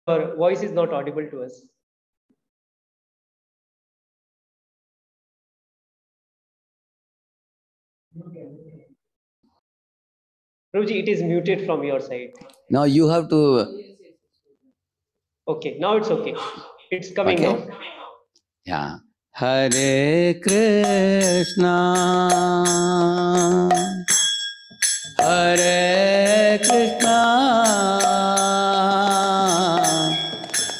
Your voice is not audible to us. Prabhuji, it is muted from your side. Now you have to. Okay, now it's okay. It's coming Okay. now. Yeah. Hare Krishna, Hare Krishna,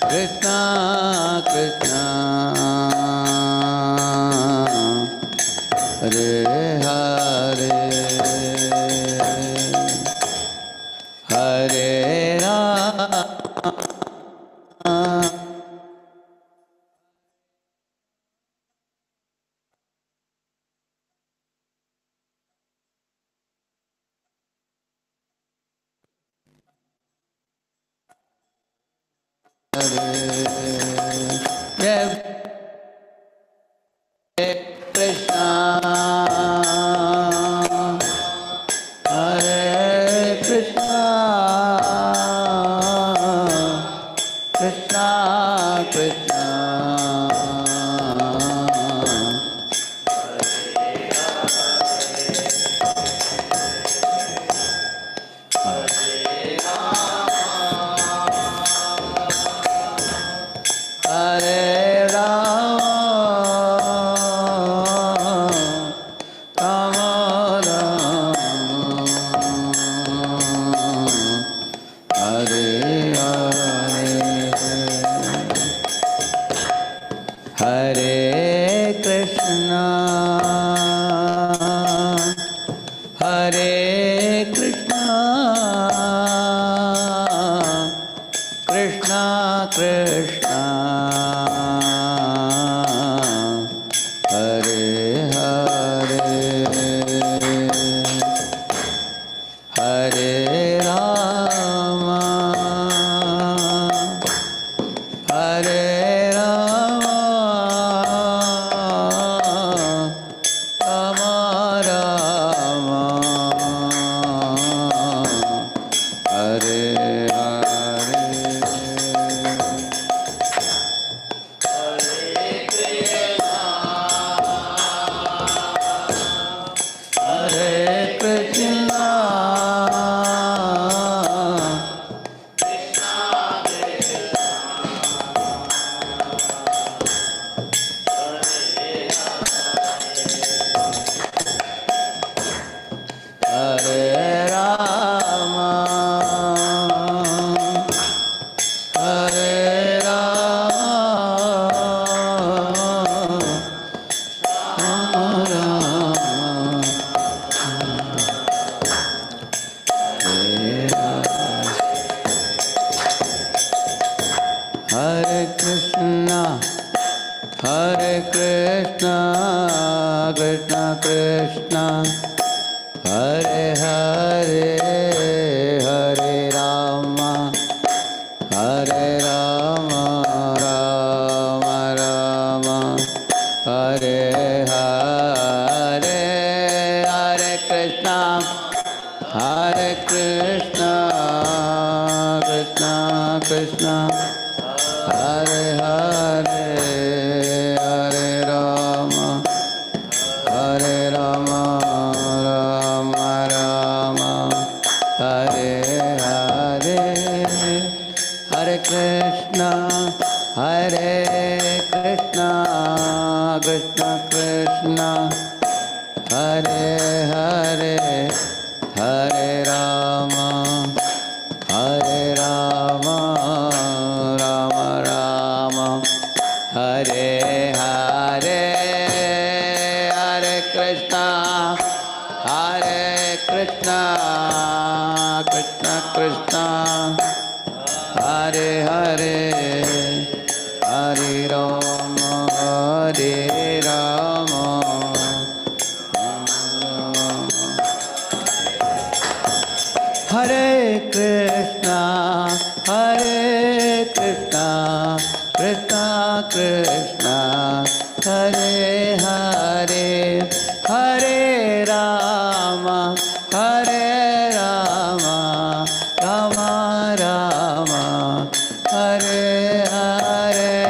Krishna Krishna, Hare Hare, Hare Rama, Hare Krishna, Hare Krishna, Krishna Krishna, Hare Rama, Rama Rama, Hare Hare, Hare Krishna, Hare Krishna, Krishna Krishna, Hare Hare, Hare Rama, Hare Rama, Rama Rama, Hare Hare, Hare Krishna, Hare Rama, Hare Rama, Rama Rama, Hare Krishna, Hare Krishna, Krishna Krishna, Hare Hare, Hare Rama, Hare Rama, Rama Rama, Hare Hare, Hare Krishna, Hare Krishna, Krishna Krishna, Hare Hare, Hare Rama, Hare Rama, Rama Rama, Hare Hare, Hare Krishna, Hare Krishna, Krishna Krishna, Hare Hare, Hare Rama, Hare Rama, Rama Rama, Hare Hare, Hare Krishna, Hare Krishna, Krishna Krishna, Hare Hare, Hare Rama, Hare Rama, Hare Krishna, Hare Krishna, Krishna Krishna, Hare Hare, Hare Rama, Hare Rama, Rama Rama, Hare Hare Hare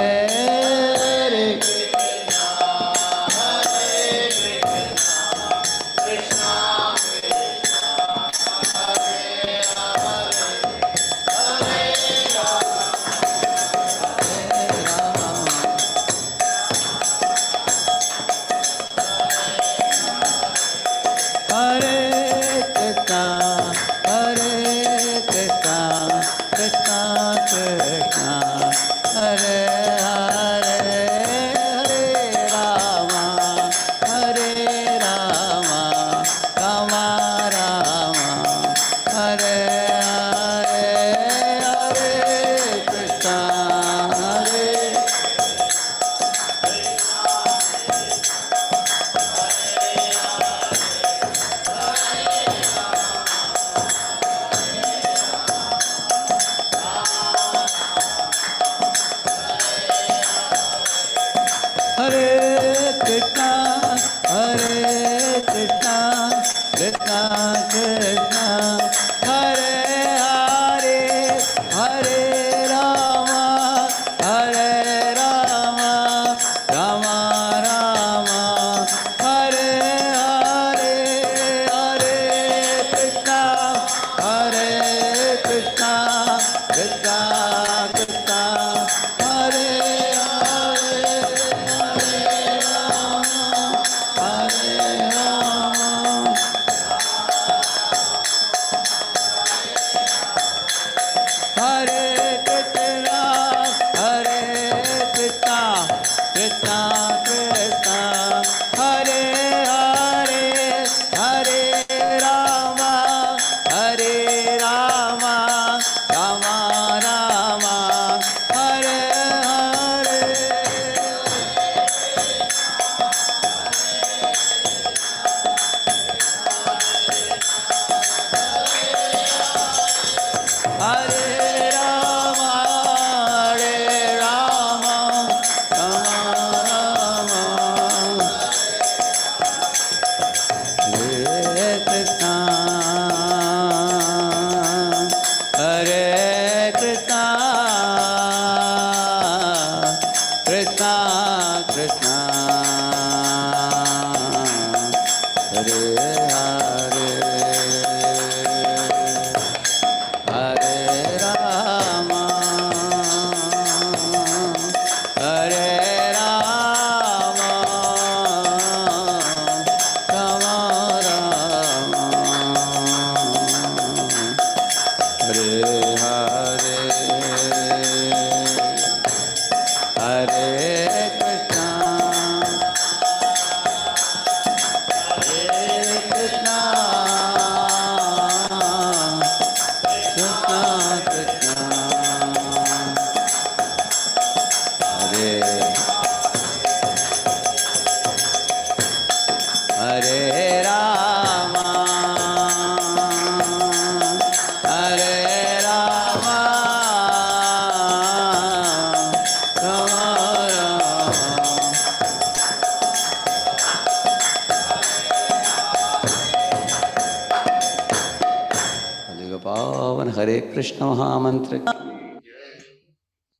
हरे कृष्ण महामंत्र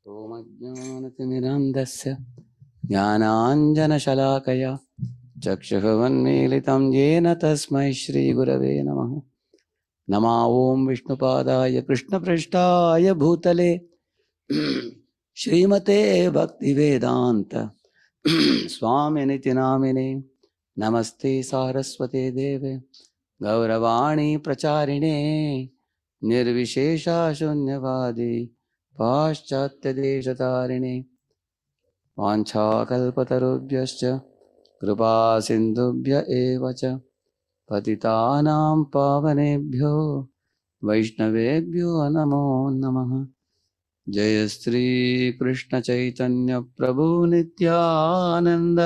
सोमज्ञानतिमिरान्धस्य ज्ञानाञ्जनशलाकया चक्षुरुन्मीलितं येन तस्मै श्रीगुरवे नमः। नमः ॐ विष्णुपादाय कृष्णपृष्ठाय भूतले श्रीमते भक्तिवेदान्त स्वामिनिति नामिने। नमस्ते सारस्वते देवे गौरवाणी प्रचारिणे निर्विशेषा शून्यवादी पाश्चात्यदेशतारिणे। वाञ्छाकल्पतरुभ्यश्च कृपा सिन्धुभ्य एव च पतितानां पावनेभ्यो वैष्णवेभ्यो नमो नमः। जय श्री कृष्ण चैतन्य प्रभु नित्यानंद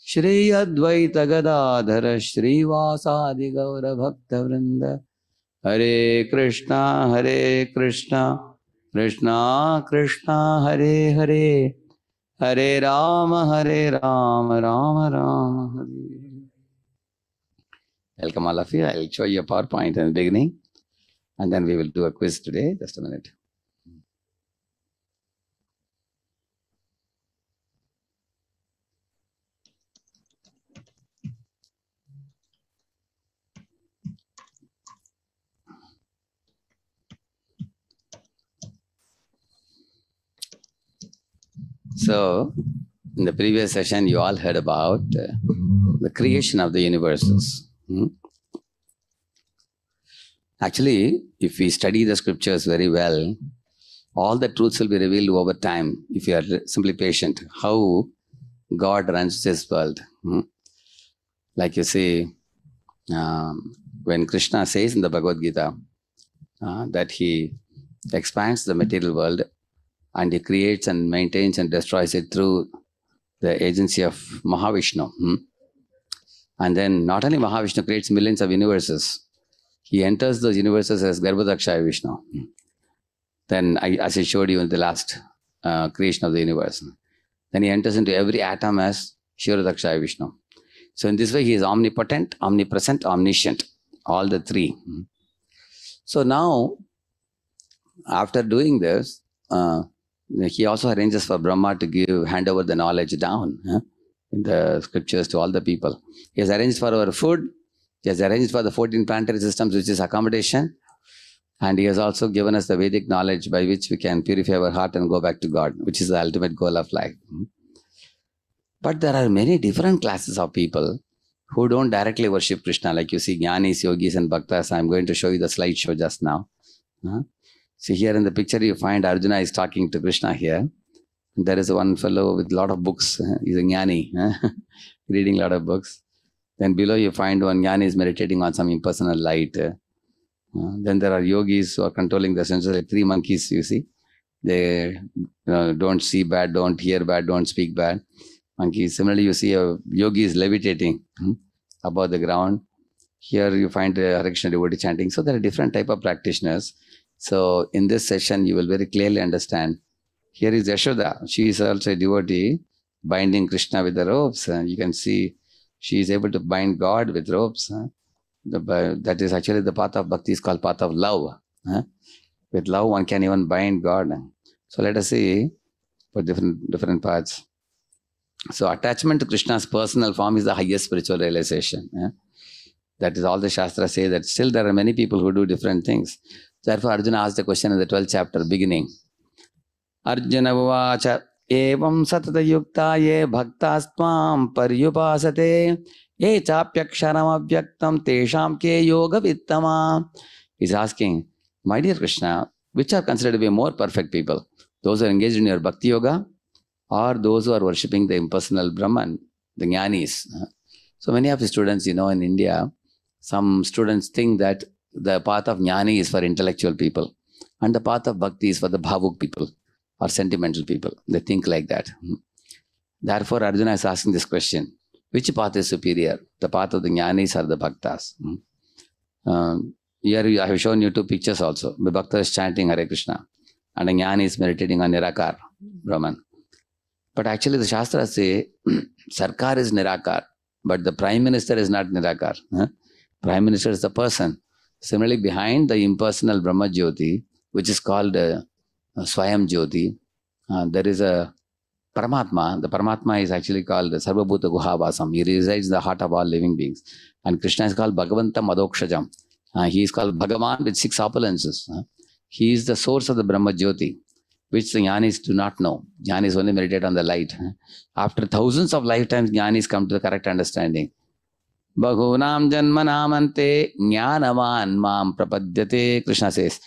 श्री अद्वैत गदाधर श्रीवासादि गौर भक्त वृंद। हरे कृष्णा कृष्णा कृष्णा हरे हरे, हरे राम राम राम हरे। Welcome all of you. I will show you a PowerPoint in the beginning and then we will do a quiz today. Just a minute. So, in the previous session, you all heard about the creation of the universes. Actually, if we study the scriptures very well, all the truths will be revealed over time if you are simply patient. How God runs this world. Like you see, when Krishna says in the Bhagavad Gita that he expands the material world and he creates and maintains and destroys it through the agency of Mahavishnu. And then not only Mahavishnu creates millions of universes, he enters those universes as Garbhodakshaya Vishnu. Then, as I showed you in the last creation of the universe, then he enters into every atom as Kshirodakshaya Vishnu. So in this way, he is omnipotent, omnipresent, omniscient, all the three. So now, after doing this, he also arranges for Brahma to hand over the knowledge down in the scriptures to all the people. He has arranged for our food. He has arranged for the 14 planetary systems, which is accommodation. And he has also given us the Vedic knowledge by which we can purify our heart and go back to God, which is the ultimate goal of life. But there are many different classes of people who don't directly worship Krishna. Like you see, Jnanis, Yogis and Bhaktas. I'm going to show you the slideshow just now. See, here in the picture you find Arjuna is talking to Krishna here. There is one fellow with a lot of books. He's a Jnani, reading a lot of books. Then below you find one Jnani is meditating on some impersonal light. Then there are yogis who are controlling the senses, like 3 monkeys, you see. They don't see bad, don't hear bad, don't speak bad. Monkeys. Similarly, you see a yogi is levitating above the ground. Here you find a Hare Krishna devotee chanting. So there are different type of practitioners. So in this session, you will very clearly understand. Here is Yashoda. She is also a devotee binding Krishna with the ropes. You can see she is able to bind God with ropes. That is actually the path of bhakti is called path of love. With love, one can even bind God. So let us see for different paths. So attachment to Krishna's personal form is the highest spiritual realization. That is all the Shastras say, that still there are many people who do different things. Therefore, Arjuna asked the question in the 12th chapter, beginning. Arjuna Vacha Evam Satata Yukta Ye Bhaktastvam Paryupasate Ye Chapyaksharam Avyaktam Tesham Ke Yoga Vittama. He's asking, my dear Krishna, which are considered to be more perfect people? Those who are engaged in your Bhakti Yoga or those who are worshipping the impersonal Brahman, the Jnanis? So many of the students, in India, some students think that the path of Jnani is for intellectual people and the path of Bhakti is for the Bhavuk people or sentimental people. They think like that. Therefore, Arjuna is asking this question. Which path is superior? The path of the Jnanis or the Bhaktas? Here I have shown you 2 pictures also. The Bhakta is chanting Hare Krishna and a Jnani is meditating on Nirakar, Brahman. But actually the Shastras say, Sarkar is Nirakar, but the Prime Minister is not Nirakar. Prime Minister is the person. Similarly, behind the impersonal Brahma Jyoti, which is called Swayam Jyoti, there is a Paramatma. The Paramatma is actually called Sarvabhuta Guhavasam. He resides in the heart of all living beings. And Krishna is called Bhagavanta Madokshajam. He is called Bhagavan with 6 opulences. He is the source of the Brahma Jyoti, which the Jnanis do not know. Jnanis only meditate on the light. After thousands of lifetimes, Jnanis come to the correct understanding. Bahunam janmanamante jnanavan mam prapadyate. Krishna says,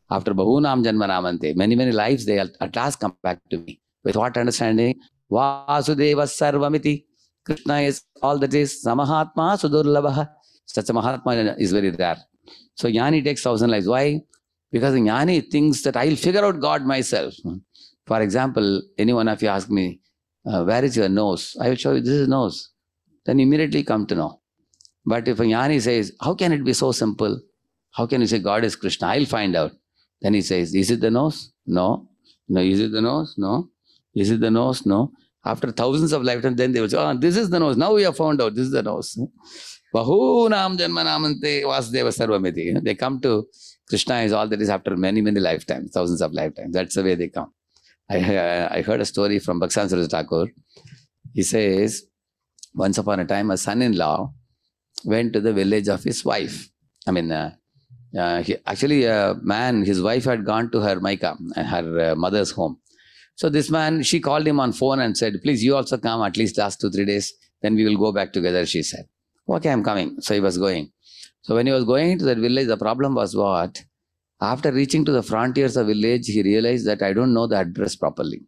after Bahunam janmanamante, many lives, they at last come back to me. With what understanding? Vasudeva sarvamiti. Krishna is all that is. Samahatma sudurlabha. Such a Mahatma is very rare. So Jnani takes 1,000 lives. Why? Because the Jnani thinks that I'll figure out God myself. For example, any one of you ask me, where is your nose? I will show you, this is nose. Then immediately come to know. But if a Jnani says, how can it be so simple? How can you say God is Krishna? I'll find out. Then he says, is it the nose? No. No. Is it the nose? No. Is it the nose? No. After thousands of lifetimes, then they will say, oh, this is the nose. Now we have found out, this is the nose. Bahunam janmanamante vasudeva sarvamiti. They come to Krishna is all that is after many lifetimes, thousands of lifetimes. That's the way they come. I heard a story from Bhaksan Suraj Thakur. He says, once upon a time, a son-in-law went to the village of his wife. His wife had gone to her Maika, her mother's home. So this man, she called him on phone and said, please, you also come at least last 2-3 days. Then we will go back together, she said. Okay, I'm coming. So he was going. So when he was going to that village, the problem was what? After reaching to the frontiers of village, he realized that I don't know the address properly.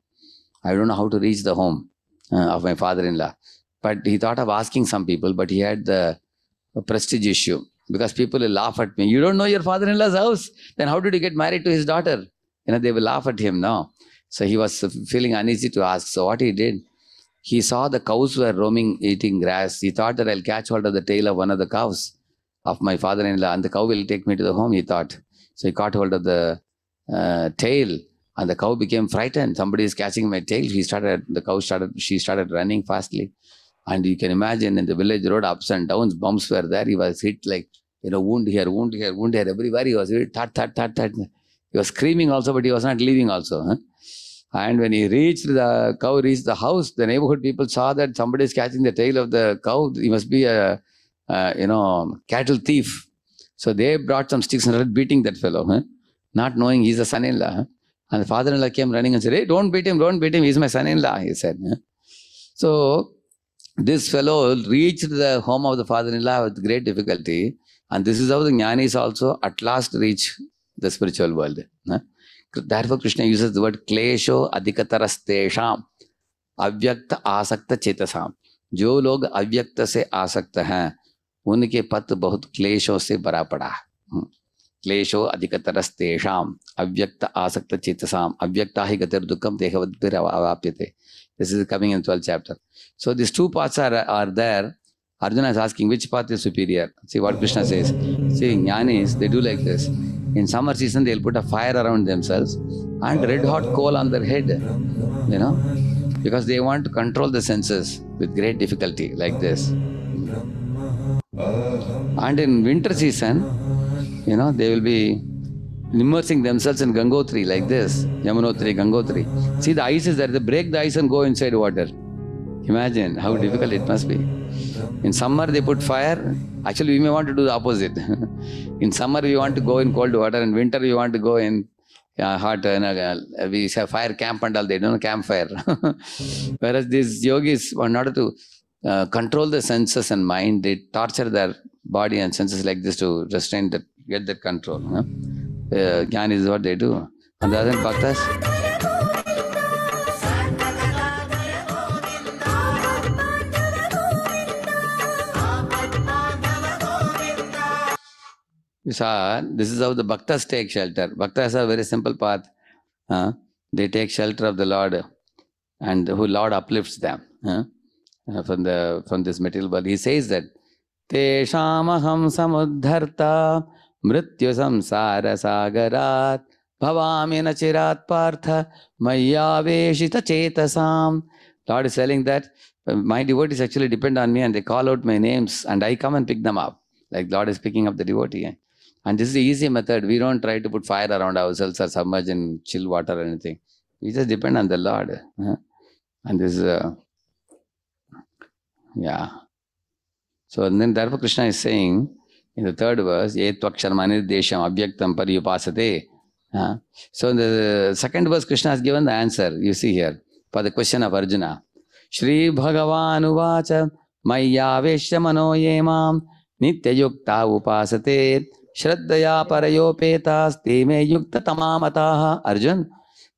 I don't know how to reach the home of my father-in-law. But he thought of asking some people, but he had the prestige issue because people will laugh at me. You don't know your father-in-law's house? Then how did you get married to his daughter? They will laugh at him now. So he was feeling uneasy to ask. So what he did, he saw the cows were roaming, eating grass. He thought that I'll catch hold of the tail of one of the cows of my father-in-law and the cow will take me to the home, he thought. So he caught hold of the tail and the cow became frightened. Somebody is catching my tail. She started running fastly. And you can imagine in the village road, ups and downs, bumps were there. He was hit like, wound here, wound here, wound here. Everywhere he was hit, that. He was screaming also, but he was not leaving also. Huh? And when the cow reached the house, the neighborhood people saw that somebody is catching the tail of the cow. He must be a cattle thief. So they brought some sticks and started beating that fellow, huh? Not knowing he's a son-in-law. Huh? And the father-in-law came running and said, hey, don't beat him, he's my son-in-law, he said. Huh? So this fellow reached the home of the father-in-law with great difficulty. And this is how the jnanis also at last reach the spiritual world. Huh? Therefore, Krishna uses the word klesho adhikatarastesham avyakta asakta chetasam. जो लोग अव्यक्त से आसक्त हैं उनके पथ बहुत क्लेशों से भरा पड़ा. क्लेशो अधिकतरस्तेषाम अव्यक्त आसक्त चेतसाम अव्यक्ता हि गतिर दुःखम देहवद्भिर अवाप्यते. This is coming in 12th chapter. So these two paths are there. Arjuna is asking which path is superior. See what Krishna says. See, jnanis, they do like this. In summer season, they'll put a fire around themselves and red hot coal on their head, because they want to control the senses with great difficulty like this. And in winter season, they will be immersing themselves in Gangotri like this, Yamunotri, Gangotri. See, the ice is there. They break the ice and go inside water. Imagine how difficult it must be. In summer, they put fire. Actually, we may want to do the opposite. In summer, we want to go in cold water. In winter, we want to go in hot. We have fire camp and all. They don't campfire. Whereas these yogis, in order to control the senses and mind, they torture their body and senses like this to restrain that, get that control. Jnana is what they do. And the other bhaktas, you saw, this is how the bhaktas take shelter. Bhaktas are a very simple path. They take shelter of the Lord and who Lord uplifts them from this material world. He says that Teshamaham samuddharta mrityu samsara sagarat bhavami nachirat partha mayaveshita chetasam. Lord is telling that my devotees actually depend on me and they call out my names and I come and pick them up. Like Lord is picking up the devotee. And this is the easy method. We don't try to put fire around ourselves or submerge in chill water or anything. We just depend on the Lord. And this is, So and then therefore Krishna is saying in the third verse, Ye tvaksharmani desham abhyaktam pariyupasate. So in the second verse, Krishna has given the answer, you see here, for the question of Arjuna. Shri Bhagavan uvacha mayyaveshya mano yemam nityayukta upasate Shraddaya parayopetas te me yukta tamamataha. Arjun,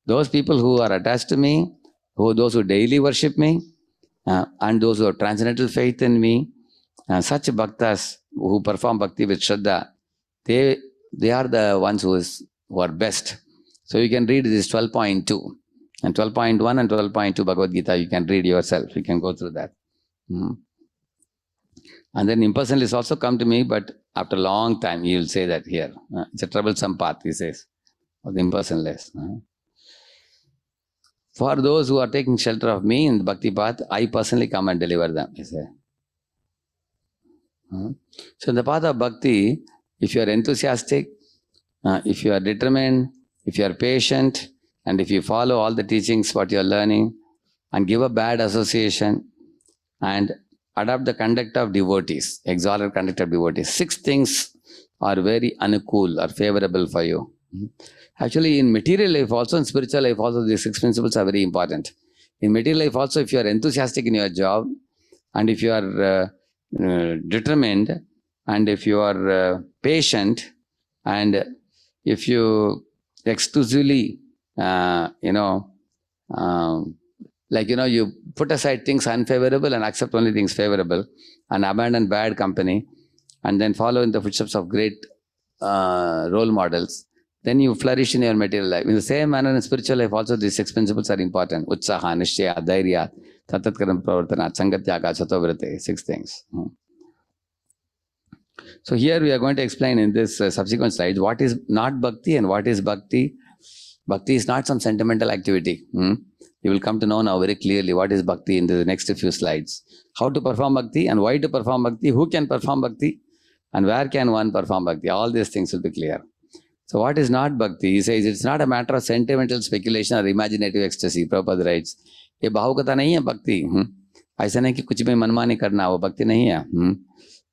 those people who are attached to me, those who daily worship me, and those who have transcendental faith in me, such bhaktas who perform bhakti with Shraddha, they are the ones who are best. So you can read this 12.2 and 12.1 and 12.2 Bhagavad Gita. You can read yourself. You can go through that. And then impersonalists also come to me, but after a long time, he will say that here. It's a troublesome path, he says, of the impersonalists. For those who are taking shelter of me in the bhakti path, I personally come and deliver them, he says. So in the path of bhakti, if you are enthusiastic, if you are determined, if you are patient, and if you follow all the teachings, what you are learning, and give a bad association, and adopt the conduct of devotees, exalted conduct of devotees. 6 things are very anukul or favorable for you. Actually, in material life also, in spiritual life also, these 6 principles are very important. In material life also, if you are enthusiastic in your job, and if you are determined, and if you are patient, and if you exclusively, you put aside things unfavorable and accept only things favorable, and abandon bad company, and then follow in the footsteps of great role models, then you flourish in your material life. In the same manner, in spiritual life also, these 6 principles are important. Utsaha, Nishchaya, Dhairya, Tatatkaram Pravartana, Sangatyaga, Satovrate, 6 things. So here we are going to explain in this subsequent slides what is not bhakti and what is bhakti. Bhakti is not some sentimental activity. You will come to know now very clearly what is bhakti in the next few slides. How to perform bhakti and why to perform bhakti, who can perform bhakti, and where can one perform bhakti. All these things will be clear. So what is not bhakti? He says it's not a matter of sentimental speculation or imaginative ecstasy. Prabhupada writes, ये भावुकता नहीं है भक्ति. ऐसा नहीं कि कुछ भी मनमानी करना, वो भक्ति नहीं है.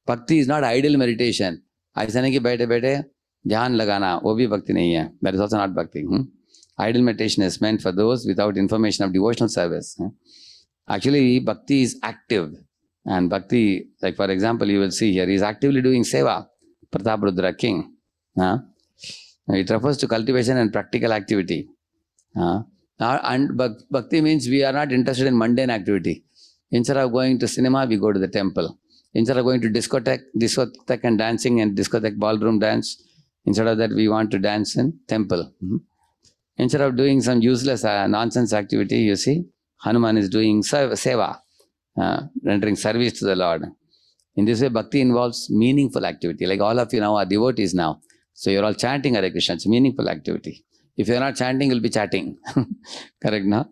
Bhakti is not idle meditation. ऐसा नहीं कि बैठे बैठे ध्यान लगाना, वो भी भक्ति नहीं है. That is also not bhakti. Idle meditation is meant for those without information of devotional service. Actually, bhakti is active. And bhakti, like for example, you will see here, he is actively doing seva. Prataprudra king. It refers to cultivation and practical activity. And bhakti means we are not interested in mundane activity. Instead of going to cinema, we go to the temple. Instead of going to discotheque and dancing and discotheque ballroom dance, instead of that we want to dance in temple. Instead of doing some useless nonsense activity, you see, Hanuman is doing seva, rendering service to the Lord. In this way, bhakti involves meaningful activity. Like all of you now are devotees now. So you're all chanting Hare Krishna. It's meaningful activity. If you're not chanting, you'll be chatting. Correct, no?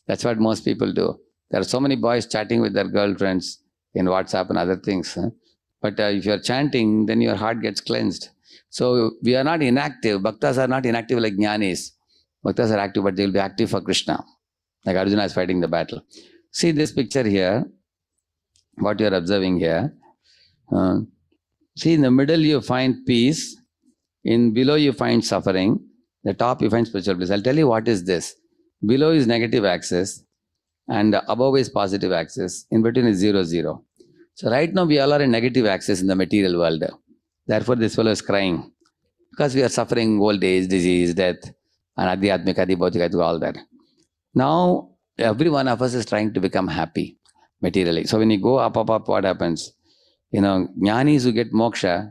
That's what most people do. There are so many boys chatting with their girlfriends in WhatsApp and other things. But if you're chanting, then your heart gets cleansed. So we are not inactive. Bhaktas are not inactive like jnanis. Bhaktas are active, but they will be active for Krishna. Like Arjuna is fighting the battle. See this picture here, what you are observing here. See in the middle you find peace. In below you find suffering. The top you find spiritual bliss. I'll tell you what is this. Below is negative axis and above is positive axis. In between is 0, 0. So right now we all are in negative axis in the material world. Therefore this fellow is crying. Because we are suffering old age, disease, death, and adhyatmika, adhibhautika, all that. Now every one of us is trying to become happy materially. So when you go up, what happens? Jnanis who get moksha,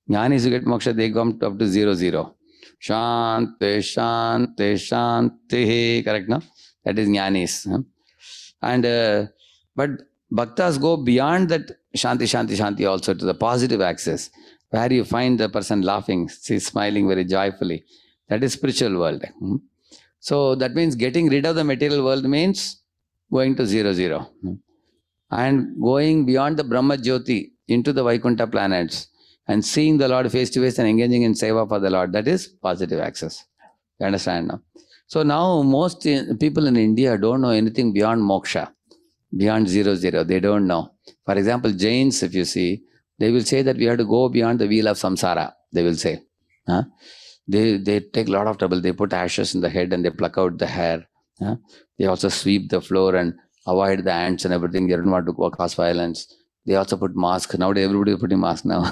Jnanis who get moksha, they come up to 0, 0. Shanti, Shanti, Shanti. Correct, no? That is Jnanis. But Bhaktas go beyond that Shanti, Shanti, Shanti also to the positive axis, where you find the person laughing, smiling very joyfully. That is spiritual world. So that means getting rid of the material world means going to 0, 0. And going beyond the Brahma Jyoti into the Vaikuntha planets and seeing the Lord face to face and engaging in seva for the Lord, that is positive access. You understand now? So now most people in India don't know anything beyond moksha, beyond 0, 0. They don't know. For example, Jains, if you see, they will say that we have to go beyond the wheel of samsara, they will say. They take a lot of trouble. They put ashes in the head and they pluck out the hair. They also sweep the floor and avoid the ants and everything. They don't want to cause violence. They also put mask. Nowadays everybody is putting mask now.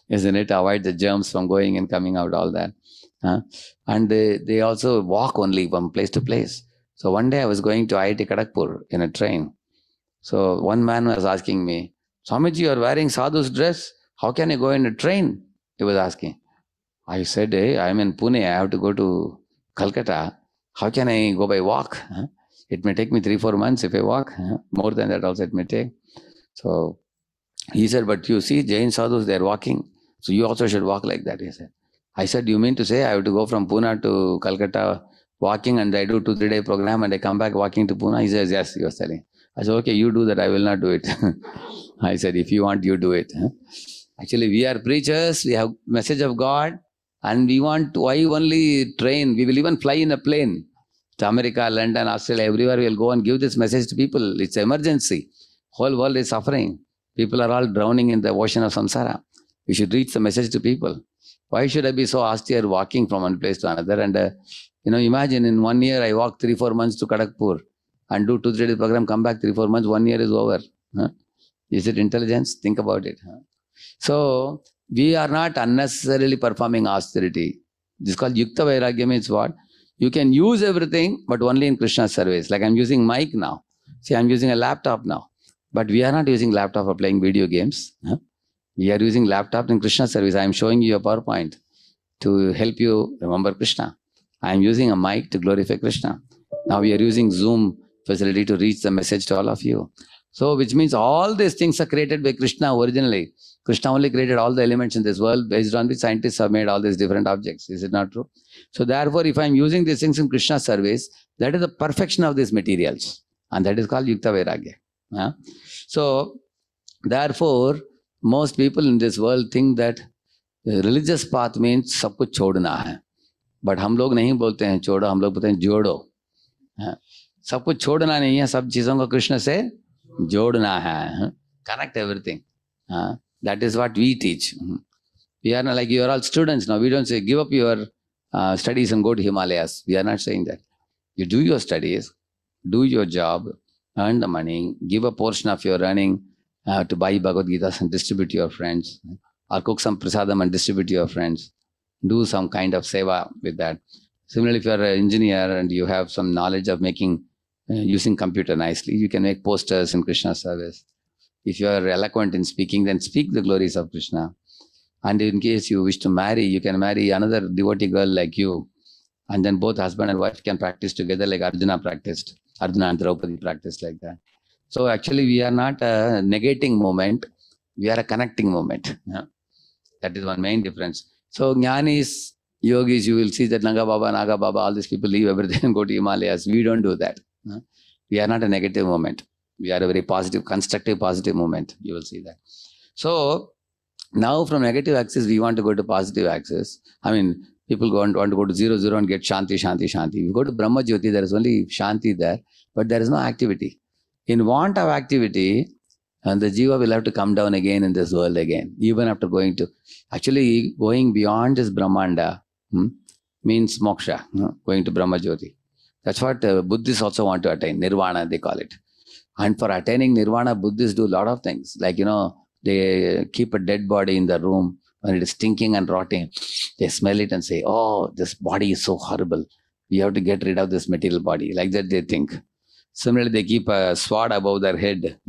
Isn't it? Avoid the germs from going and coming out, all that. And they also walk only from place to place. So one day I was going to IIT Kharagpur in a train. So one man was asking me, Swamiji, you are wearing sadhu's dress. How can I go in a train? He was asking. I said, hey, I am in Pune. I have to go to Calcutta. How can I go by walk? It may take me 3-4 months if I walk. More than that also it may take. So he said, but you see Jain sadhus, they are walking. So you also should walk like that, he said. I said, you mean to say I have to go from Pune to Calcutta walking and I do 2-3 day program and I come back walking to Pune? He says, yes, he was telling. I said, okay, you do that. I will not do it. I said, if you want, you do it. Actually, we are preachers. We have message of God. And we want, why only train? We will even fly in a plane to America, London, Australia, everywhere. We will go and give this message to people. It's emergency. Whole world is suffering. People are all drowning in the ocean of samsara. We should reach the message to people. Why should I be so austere walking from one place to another? And imagine in 1 year I walk 3-4 months to Kharagpur and do 2-3 days program, come back 3-4 months, 1 year is over. Huh? Is it intelligence? Think about it. Huh? So we are not unnecessarily performing austerity. This is called Yukta Vairagya, means what? You can use everything, but only in Krishna's service. Like I'm using mic now. See, I'm using a laptop now. But we are not using laptop for playing video games. Huh? We are using laptop in Krishna's service. I am showing you a PowerPoint to help you remember Krishna. I am using a mic to glorify Krishna. Now we are using Zoom facility to reach the message to all of you. So, which means all these things are created by Krishna originally. Krishna only created all the elements in this world based on which scientists have made all these different objects. Is it not true? So therefore, if I am using these things in Krishna's service, that is the perfection of these materials. And that is called Yukta Vairagya. Yeah? So, therefore, most people in this world think that religious path means सब कुछ छोड़ना है. But हम लोग नहीं बोलते हैं छोड़ो, हम लोग बोलते हैं जोड़ो. सब कुछ छोड़ना नहीं है, सब चीजों को कृष्ण से जोड़ना है. Connect everything. That is what we teach. We are not like you are all students now. We don't say give up your studies and go to Himalayas. We are not saying that. You do your studies, do your job, earn the money, give a portion of your earning to buy Bhagavad Gita and distribute to your friends, or cook some prasadam and distribute to your friends. Do some kind of seva with that. Similarly, if you are an engineer and you have some knowledge of making, using computer nicely, you can make posters in Krishna's service. If you are eloquent in speaking, then speak the glories of Krishna. And in case you wish to marry, you can marry another devotee girl like you. And then both husband and wife can practice together like Arjuna practiced. Arjuna and Draupadi practiced like that. So actually we are not a negating moment. We are a connecting moment. Yeah? That is one main difference. So Jnanis, yogis, you will see that Naga Baba, all these people leave everything and go to Himalayas. We don't do that. Yeah? We are not a negative moment. We are a very positive, constructive, positive movement. You will see that. So now from negative axis, we want to go to positive axis. I mean, people want to go to 0, and get Shanti, Shanti, Shanti. If you go to Brahma Jyoti, there is only Shanti there, but there is no activity. In want of activity, and the Jiva will have to come down again in this world again, even after going to, actually going beyond this Brahmanda means moksha, going to Brahma Jyoti. That's what Buddhists also want to attain, Nirvana they call it. And for attaining Nirvana, Buddhists do a lot of things. Like, they keep a dead body in the room when it is stinking and rotting. They smell it and say, oh, this body is so horrible. We have to get rid of this material body. Like that they think. Similarly, they keep a sword above their head,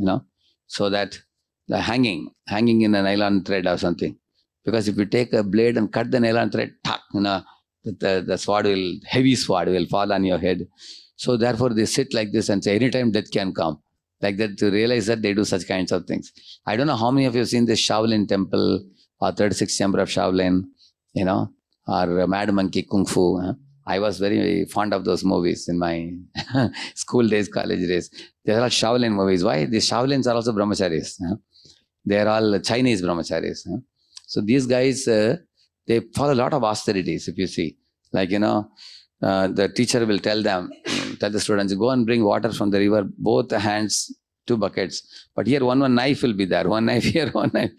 so that the hanging in a nylon thread or something. Because if you take a blade and cut the nylon thread, the sword heavy sword will fall on your head. So therefore they sit like this and say, anytime death can come. Like that, to realize that they do such kinds of things. I don't know how many of you have seen this Shaolin temple or 36th chamber of Shaolin, or Mad Monkey Kung Fu. I was very fond of those movies in my school days, college days. They are all Shaolin movies. Why? The Shaolins are also brahmacharis. They are all Chinese brahmacharis. So these guys, they follow a lot of austerities, if you see. Like, the teacher will tell the students, go and bring water from the river, both hands, 2 buckets. But here one knife will be there, one knife here, one knife.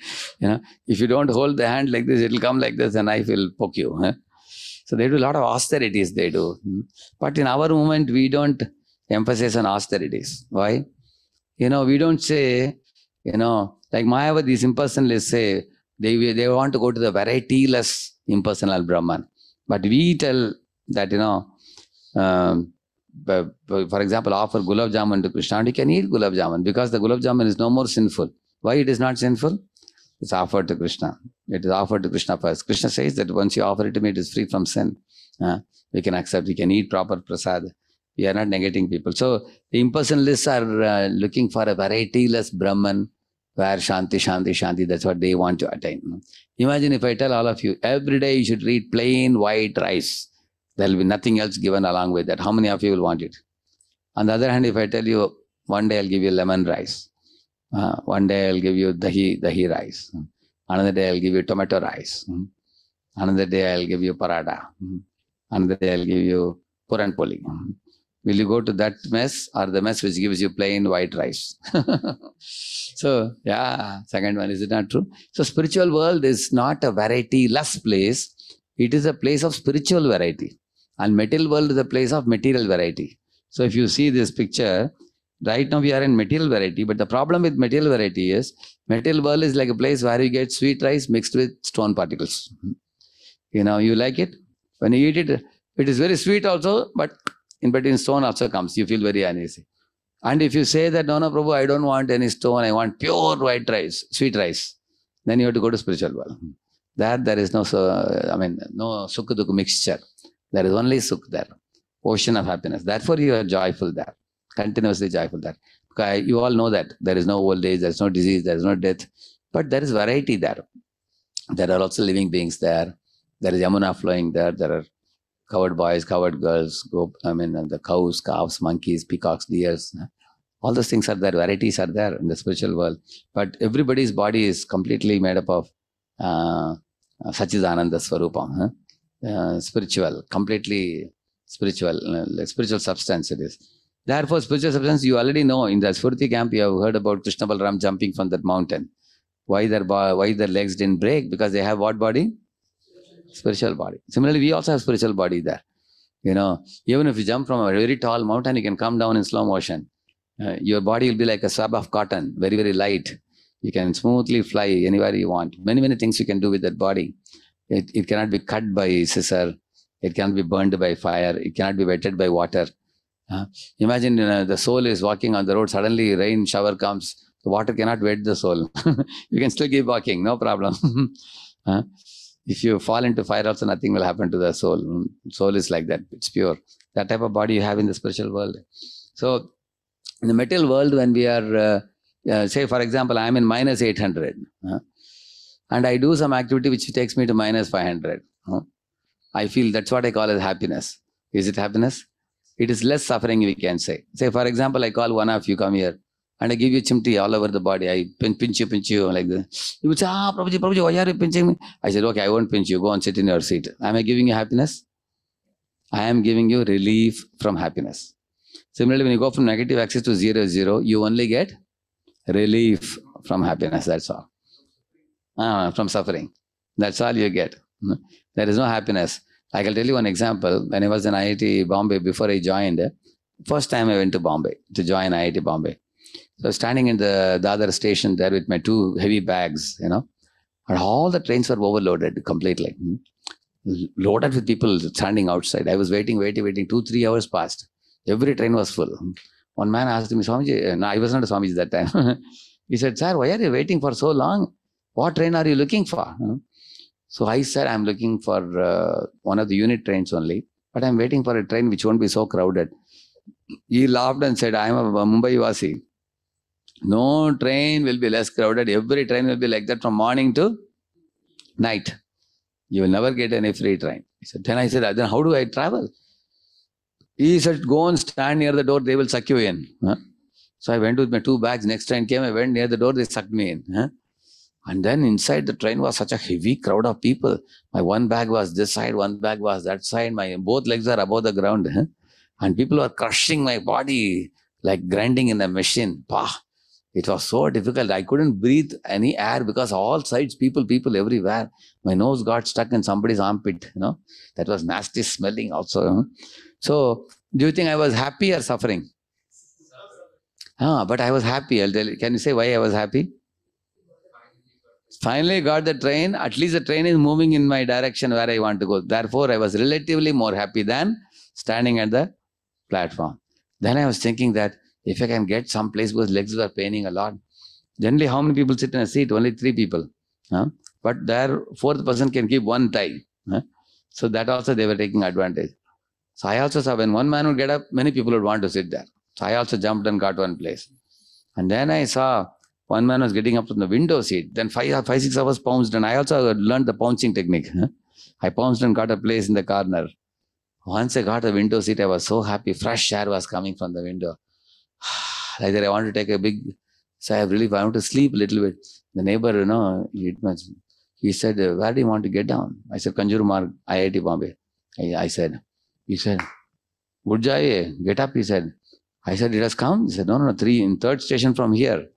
If you don't hold the hand like this, it will come like this, the knife will poke you. So they do a lot of austerities, they do. But in our movement, we don't emphasize on austerities. Why? We don't say, like Mayavadis, impersonalists say, they want to go to the varietyless impersonal Brahman. But we tell that, for example, offer gulab jamun to Krishna, and you can eat gulab jamun because the gulab jamun is no more sinful. Why it is not sinful? It's offered to Krishna. It is offered to Krishna first. Krishna says that once you offer it to me, it is free from sin. We can accept, we can eat proper prasad. We are not negating people. So the impersonalists are looking for a varietyless Brahman where Shanti, Shanti, Shanti, that's what they want to attain. Imagine if I tell all of you, every day you should eat plain white rice. There will be nothing else given along with that. How many of you will want it? On the other hand, if I tell you, one day I'll give you lemon rice. One day I'll give you dahi rice. Another day I'll give you tomato rice. Another day I'll give you paratha. Another day I'll give you puran poli. Will you go to that mess or the mess which gives you plain white rice? So, yeah, second one, is it not true? So, spiritual world is not a variety-less place. It is a place of spiritual variety. And material world is a place of material variety. So, if you see this picture, right now we are in material variety, but the problem with material variety is, material world is like a place where you get sweet rice mixed with stone particles. You know, you like it? When you eat it, it is very sweet also, but in between stone also comes. You feel very uneasy. And if you say that, no, Prabhu, I don't want any stone, I want pure white rice, sweet rice, then you have to go to spiritual world. There is no, no sukha dukha mixture. There is only sukh there, ocean of happiness. Therefore, you are joyful there, continuously joyful there. Okay, you all know that there is no old age, there is no disease, there is no death, but there is variety there. There are also living beings there. There is Yamuna flowing there. There are covered boys, covered girls, the cows, calves, monkeys, peacocks, deers. All those things are there. Varieties are there in the spiritual world. But everybody's body is completely made up of Sachidananda Swarupam. Spiritual, completely spiritual, spiritual substance it is. Therefore, spiritual substance, you already know. In the Spurti camp, you have heard about Krishna Balaram jumping from that mountain. Why their legs didn't break? Because they have what body? Spiritual body. Similarly, we also have spiritual body there. You know, even if you jump from a very tall mountain, you can come down in slow motion. Your body will be like a swab of cotton, very, very light. You can smoothly fly anywhere you want. Many, many things you can do with that body. It cannot be cut by scissor. It cannot be burned by fire. It cannot be wetted by water. Imagine the soul is walking on the road. Suddenly, rain shower comes. The water cannot wet the soul. You can still keep walking, no problem. If you fall into fire also, nothing will happen to the soul. Soul is like that. It's pure. That type of body you have in the spiritual world. So, in the material world, when we are, say for example, I am in minus 800. And I do some activity which takes me to minus 500. I feel that's what I call as happiness. Is it happiness? It is less suffering, we can say. Say, for example, I call one of you, come here, and I give you chimti all over the body. I pinch you like this. You would say, Prabhuji, why are you pinching me? I said, okay, I won't pinch you. Go and sit in your seat. Am I giving you happiness? I am giving you relief from happiness. Similarly, when you go from negative axis to 0, 0, you only get relief from happiness. That's all. From suffering. That's all you get. There is no happiness. I can tell you one example. When I was in IIT Bombay, before I joined, first time I went to Bombay to join IIT Bombay. So standing in the Dadar station there with my 2 heavy bags, and all the trains were overloaded completely. Loaded with people standing outside. I was waiting, 2-3 hours passed. Every train was full. One man asked me, Swamiji, no, I was not a Swamiji that time. He said, sir, why are you waiting for so long? What train are you looking for? So I said, I'm looking for one of the unit trains only, but I'm waiting for a train which won't be so crowded. He laughed and said, I'm a Mumbai Vasi. No train will be less crowded. Every train will be like that from morning to night. You will never get any free train. He said, then I said, then how do I travel? He said, go and stand near the door, they will suck you in. So I went with my 2 bags. Next train came, I went near the door, they sucked me in. And then inside the train was such a heavy crowd of people. My 1 bag was this side, 1 bag was that side. My both legs are above the ground. And people were crushing my body like grinding in a machine. It was so difficult. I couldn't breathe any air because all sides, people everywhere. My nose got stuck in somebody's armpit. That was nasty smelling also. So, do you think I was happy or suffering? But I was happy. I'll tell you. Can you say why I was happy? Finally got the train. At least the train is moving in my direction where I want to go. Therefore, I was relatively more happy than standing at the platform. Then I was thinking that if I can get some place because legs were paining a lot. Generally, how many people sit in a seat? Only 3 people. But there, 4th person can keep 1 tie. So that also they were taking advantage. So I also saw when one man would get up, many people would want to sit there. So I also jumped and got one place. And then I saw one man was getting up from the window seat. Then 5-6 hours pounced, and I also learned the pouncing technique. I pounced and got a place in the corner. Once I got a window seat, I was so happy. Fresh air was coming from the window. Like that, I wanted to take a big sigh of relief. I want to sleep a little bit. The neighbor, he said, where do you want to get down? I said, Kanjuru Marg, IIT Bombay. He said, Uth jaiye, get up, he said. I said, it has come? He said, no, third station from here.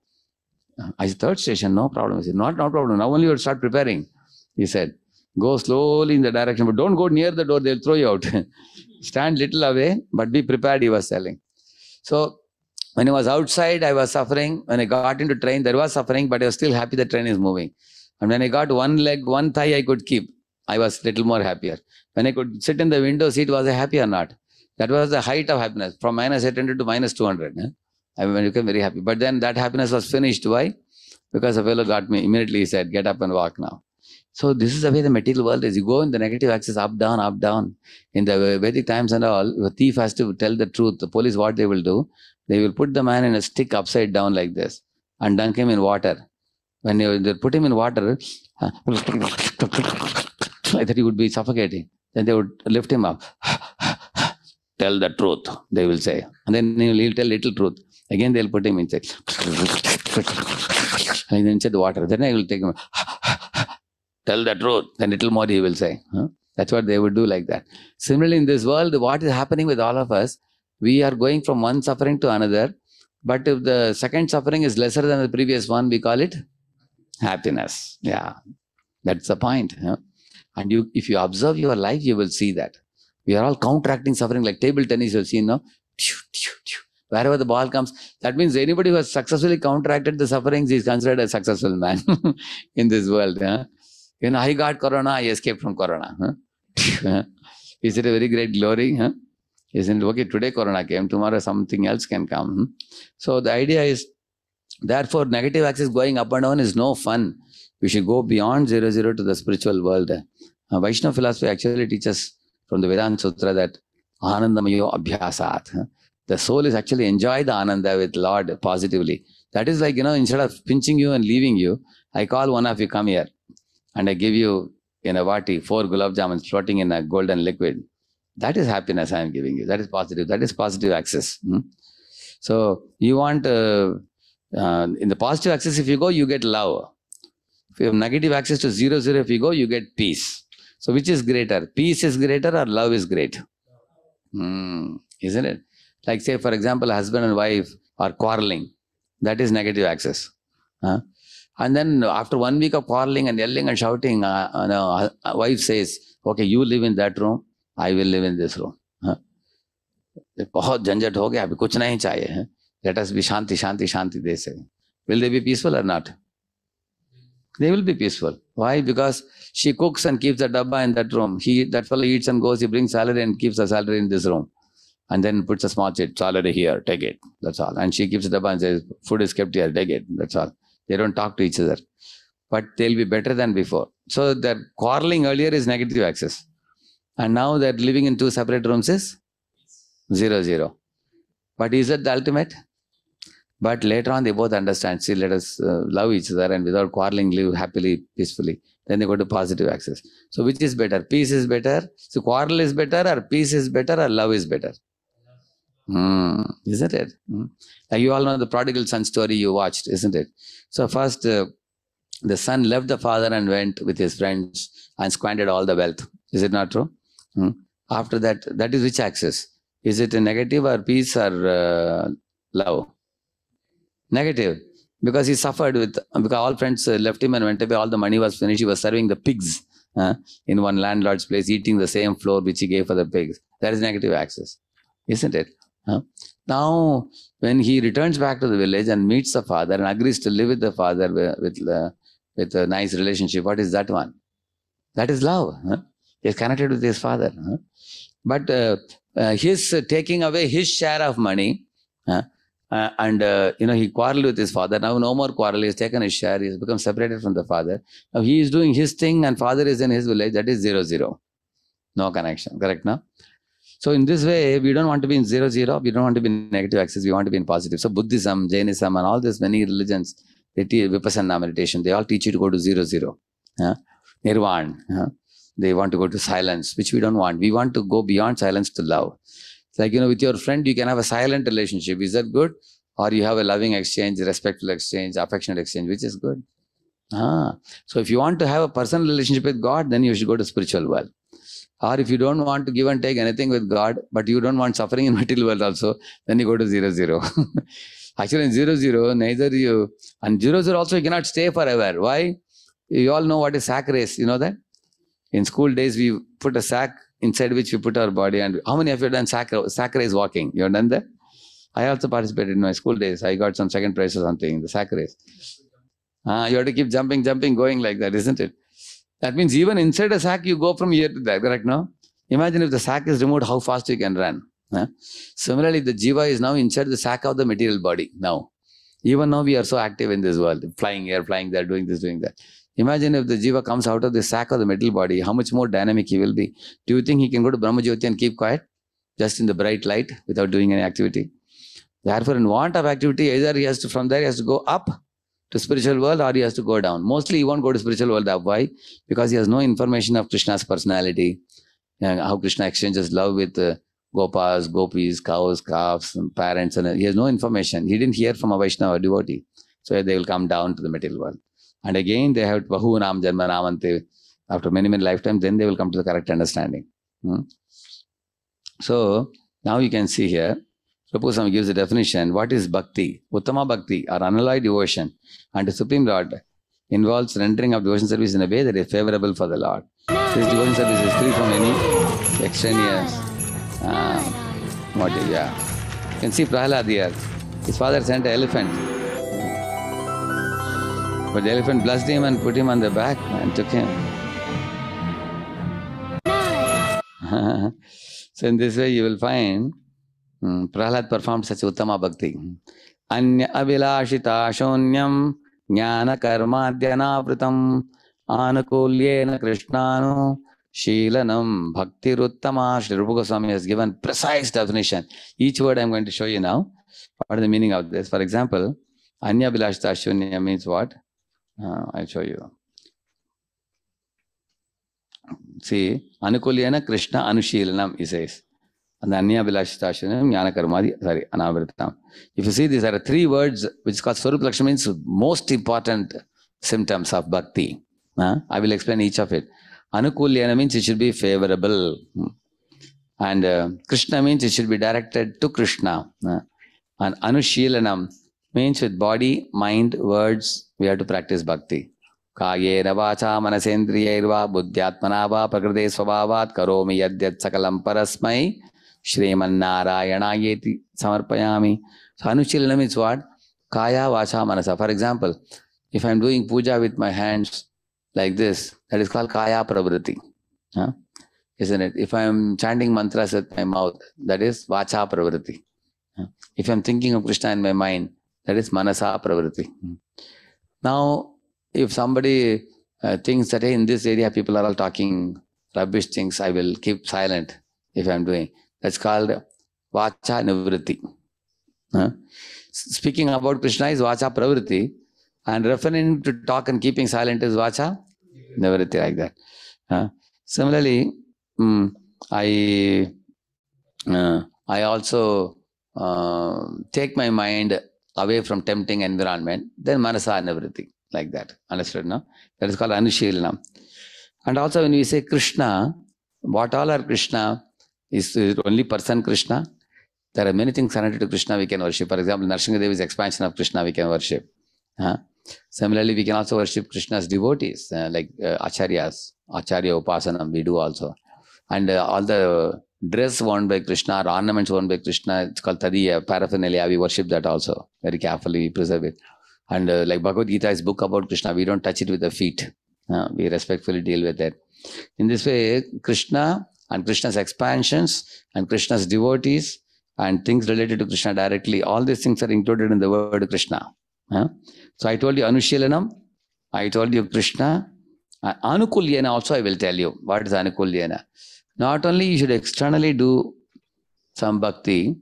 I said, third station, no problem. He said, no problem. Now only you start preparing. He said, go slowly in the direction, but don't go near the door, they'll throw you out. Stand little away, but be prepared, he was telling. So when I was outside, I was suffering. When I got into train, there was suffering, but I was still happy the train is moving. And when I got one leg, one thigh I could keep, I was little more happier. When I could sit in the window seat, was I happy or not? That was the height of happiness, from minus 800 to minus 200. I became very happy. But then that happiness was finished. Why? Because a fellow got me. Immediately he said, get up and walk now. So this is the way the material world is. You go in the negative axis, up, down, up, down. In the Vedic times and all, a thief has to tell the truth. The police, what they will do, they will put the man in a stick upside down like this and dunk him in water. When they put him in water, I thought he would be suffocating. Then they would lift him up. Tell the truth, they will say. And then he'll tell little truth. Again, they'll put him inside. And then inside the water. Then I will take him. Tell the truth. Then little more he will say. That's what they would do like that. Similarly, in this world, what is happening with all of us, we are going from one suffering to another. But if the second suffering is lesser than the previous one, we call it happiness. Yeah, that's the point. And if you observe your life, you will see that. We are all counteracting suffering like table tennis, you'll see, no? Wherever the ball comes, that means anybody who has successfully counteracted the sufferings is considered a successful man in this world. I got corona, I escaped from corona. Is it a very great glory? Isn't it? Okay, today corona came, tomorrow something else can come. So the idea is, therefore, negative axis going up and down is no fun. We should go beyond 0, 0 to the spiritual world. Vaishnava philosophy actually teaches from the Vedanta Sutra that Anandamayo Abhyasat. The soul is actually enjoy the Ananda with Lord positively. That is like, instead of pinching you and leaving you, I call one of you, come here. And I give you in a vati, 4 gulab jamuns floating in a golden liquid. That is happiness I am giving you. That is positive. That is positive axis. So you want, in the positive axis, if you go, you get love. If you have negative axis to 0, 0, if you go, you get peace. So which is greater? Peace is greater or love is great? Isn't it? Like say, for example, husband and wife are quarreling. That is negative axis. And then after 1 week of quarreling and yelling and shouting, wife says, okay, you live in that room, I will live in this room. बहुत झंझट हो गया, अभी कुछ नहीं चाहिए. Let us be shanti, shanti, shanti, they say. Will they be peaceful or not? They will be peaceful. Why? Because she cooks and keeps the dabba in that room. That fellow eats and goes, he brings salary and keeps the salary in this room. And then puts a small chit, salary here, take it. That's all. And she keeps the dabba and says, food is kept here, take it. That's all. They don't talk to each other. But they'll be better than before. So their quarreling earlier is negative axis. And now they're living in 2 separate rooms is 0, 0. But is that the ultimate? But later on they both understand, see, let us love each other and without quarreling live happily, peacefully. Then they go to positive axis. So which is better? Peace is better? So quarrel is better or peace is better or love is better? Isn't it? Like you all know the prodigal son story you watched, isn't it? So first the son left the father and went with his friends and squandered all the wealth. Is it not true? After that, that is which axis? Is it a negative or peace or love? Negative. Because he suffered because all friends left him and went away, all the money was finished, he was serving the pigs in one landlord's place, eating the same floor which he gave for the pigs. That is negative axis. Isn't it? Now, when he returns back to the village and meets the father and agrees to live with the father with a nice relationship, what is that one? That is love. He is connected with his father. But his taking away his share of money, he quarreled with his father. Now no more quarrel. He has taken his share. He has become separated from the father. Now he is doing his thing and father is in his village. That is 0, 0. No connection. Correct now? So in this way, we don't want to be in 0, 0. We don't want to be in negative axis. We want to be in positive. So Buddhism, Jainism and all these many religions, they teach Vipassana meditation. They all teach you to go to 0, 0. Nirvana. They want to go to silence, which we don't want. We want to go beyond silence to love. It's like, with your friend, you can have a silent relationship. Is that good? Or you have a loving exchange, respectful exchange, affectionate exchange, which is good. So if you want to have a personal relationship with God, then you should go to spiritual world. Or if you don't want to give and take anything with God, but you don't want suffering in material world also, then you go to 0-0. Actually, in 0-0, neither you, and 0-0 also you cannot stay forever. Why? You all know what is sack race, you know that? In school days, we put a sack inside which we put our body. And how many of you have done sack race walking? You have done that? I also participated in my school days. I got some second prize or something in the sack race. You have to keep jumping, going like that, isn't it? That means even inside a sack, you go from here to there, correct, no? Imagine if the sack is removed, how fast you can run. Similarly, the jiva is now inside the sack of the material body now. Even now, we are so active in this world, flying here, flying there, doing this, doing that. Imagine if the jiva comes out of the sack of the material body, how much more dynamic he will be. Do you think he can go to Brahmajyoti and keep quiet? Just in the bright light, without doing any activity? Therefore, in want of activity, either he has to, from there, he has to go up to spiritual world, or he has to go down. Mostly he won't go to spiritual world up. Why? Because he has no information of Krishna's personality, how Krishna exchanges love with gopas, gopis, cows, calves, and parents, and he has no information. He didn't hear from a Vaishnava devotee. So they will come down to the material world. And again, they have Bahu Nam Janma Namante. After many, many lifetimes, then they will come to the correct understanding. So now you can see here, Prabhu Swami gives a definition. What is bhakti? Uttama bhakti, or unalloyed devotion and the Supreme Lord, involves rendering of devotion service in a way that is favorable for the Lord. This devotion service is free from any extraneous motive. Yeah. You can see Prahlad here. His father sent an elephant. But the elephant blessed him and put him on the back and took him. So in this way you will find Prahlad performed such uttama bhakti. Anya avilashita shonyam jnana karmadhyanapratam anukulyena krishnanu shilanam bhaktiruttama. Sri Rupa Goswami has given precise definition. Each word I am going to show you now. What is the meaning of this? For example, Anya avilashita shonyam means what? I'll show you. See, anukulyena krishna anushilanam, he says. And the Anya Vilashitashyanam, Jnana Karmadi, Anavritam. If you see, these are three words which is called Swarup Lakshana, means most important symptoms of bhakti. I will explain each of it. Anukulyana means it should be favorable. And Krishna means it should be directed to Krishna. And Anushilanam means with body, mind, words, we have to practice bhakti. Kayena vacha manasendriyairva buddhyatmana va prakrite svabhavat karomi yadyat sakalam parasmai Shriman Narayana yeti samarpayami. So Anushilana means what? Kaya vacha manasa. For example, if I am doing puja with my hands like this, that is called Kaya Pravriti. Isn't it? If I am chanting mantras with my mouth, that is Vacha Pravriti. If I am thinking of Krishna in my mind, that is Manasa Pravriti. Now, if somebody thinks that hey, in this area people are all talking rubbish things, I will keep silent if I am doing. That's called Vacha Nivritti. Speaking about Krishna is Vacha Pravritti, and referring to talk and keeping silent is Vacha Nivritti, like that. Similarly, I also take my mind away from tempting environment, then Manasa Nivritti, like that. Understood, no? That is called Anushilanam. And also when we say Krishna, what all are Krishna? Is only person Krishna? There are many things connected to Krishna we can worship. For example, Nrsimhadev is expansion of Krishna we can worship. Similarly, we can also worship Krishna's devotees, like Acharyas, Acharya Upasanam, we do also. And all the dress worn by Krishna or ornaments worn by Krishna, it's called Tadiya, paraphernalia, we worship that also. Very carefully, we preserve it. And like Bhagavad Gita is book about Krishna, we don't touch it with the feet. We respectfully deal with it. In this way, Krishna and Krishna's expansions and Krishna's devotees and things related to Krishna directly, all these things are included in the word Krishna. So I told you Anushilanam, I told you Krishna, Anukulyena also I will tell you. What is Anukulyena? Not only you should externally do some bhakti,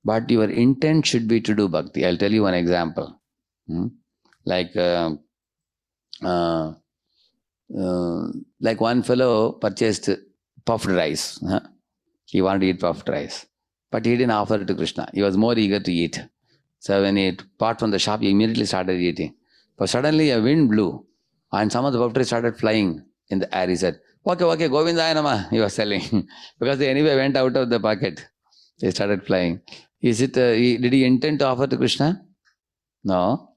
but your intent should be to do bhakti. I'll tell you one example. Like one fellow purchased puffed rice. He wanted to eat puffed rice. But he didn't offer it to Krishna. He was more eager to eat. So when he bought from the shop, he immediately started eating. But suddenly a wind blew and some of the puffed rice started flying in the air. He said, Okay, Govindaya Nama, he was telling. Because they anyway went out of the pocket. They started flying. Is it, did he intend to offer to Krishna? No.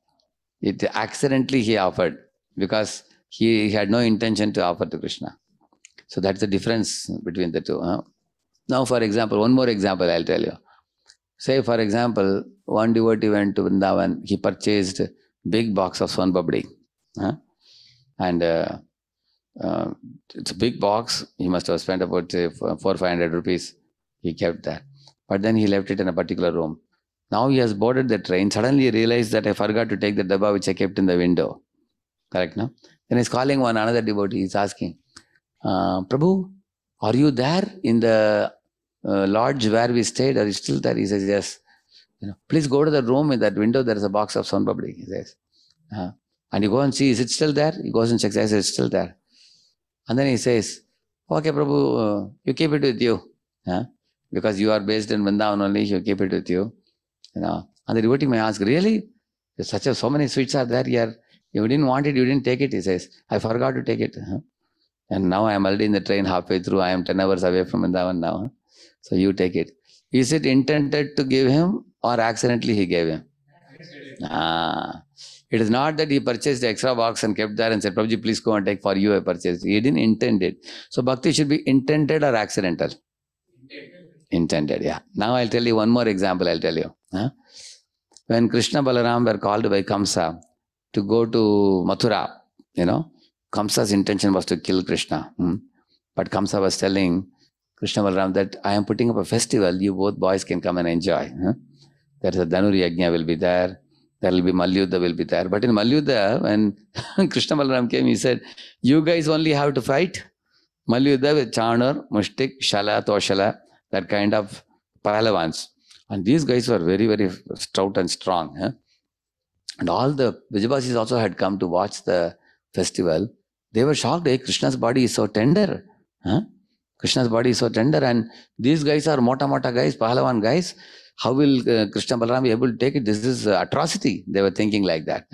It accidentally he offered because he had no intention to offer to Krishna. So that's the difference between the two. Huh? Now, for example, one more example I'll tell you. Say, for example, one devotee went to Vrindavan. He purchased a big box of Son Babdi. Huh? And it's a big box. He must have spent about 400-500 rupees. He kept that. But then he left it in a particular room. Now he has boarded the train. Suddenly he realized that I forgot to take the dabba which I kept in the window. Correct, no? Then he's calling another devotee. He's asking, Prabhu, are you there in the lodge where we stayed? Are you still there? He says, yes. Please go to the room in that window. There is a box of Son Babdi. He says. And you go and see, is it still there? He goes and checks, yes, it's still there. And then he says, okay, Prabhu, you keep it with you. Because you are based in Vrindavan only, you keep it with you. And the devotee may ask, really? So many sweets are there here. You didn't want it, you didn't take it. He says, I forgot to take it. And now I am already in the train halfway through. I am 10 hours away from Vrindavan now. So you take it. Is it intended to give him or accidentally he gave him? It is not that he purchased the extra box and kept there and said, Prabhuji, please go and take, for you I purchased. He didn't intend it. So bhakti should be intended or accidental? Intended, yeah. Now I'll tell you one more example, I'll tell you. When Krishna Balaram were called by Kamsa to go to Mathura, Kamsa's intention was to kill Krishna. But Kamsa was telling Krishna Balaram that I am putting up a festival, you both boys can come and enjoy. There is a Dhanur Yajna will be there. There will be Malyuddha will be there. But in Malyuddha, when Krishna Balaram came, he said, you guys only have to fight Malyuddha with Chanur, Mushtik, Shala, Toshala, that kind of Pahalavans. And these guys were very, very stout and strong. And all the Vijayavasis also had come to watch the festival. They were shocked, hey, Krishna's body is so tender. Krishna's body is so tender, and these guys are mota guys, Pahalavan guys. How will Krishna Balaram be able to take it? This is atrocity. They were thinking like that.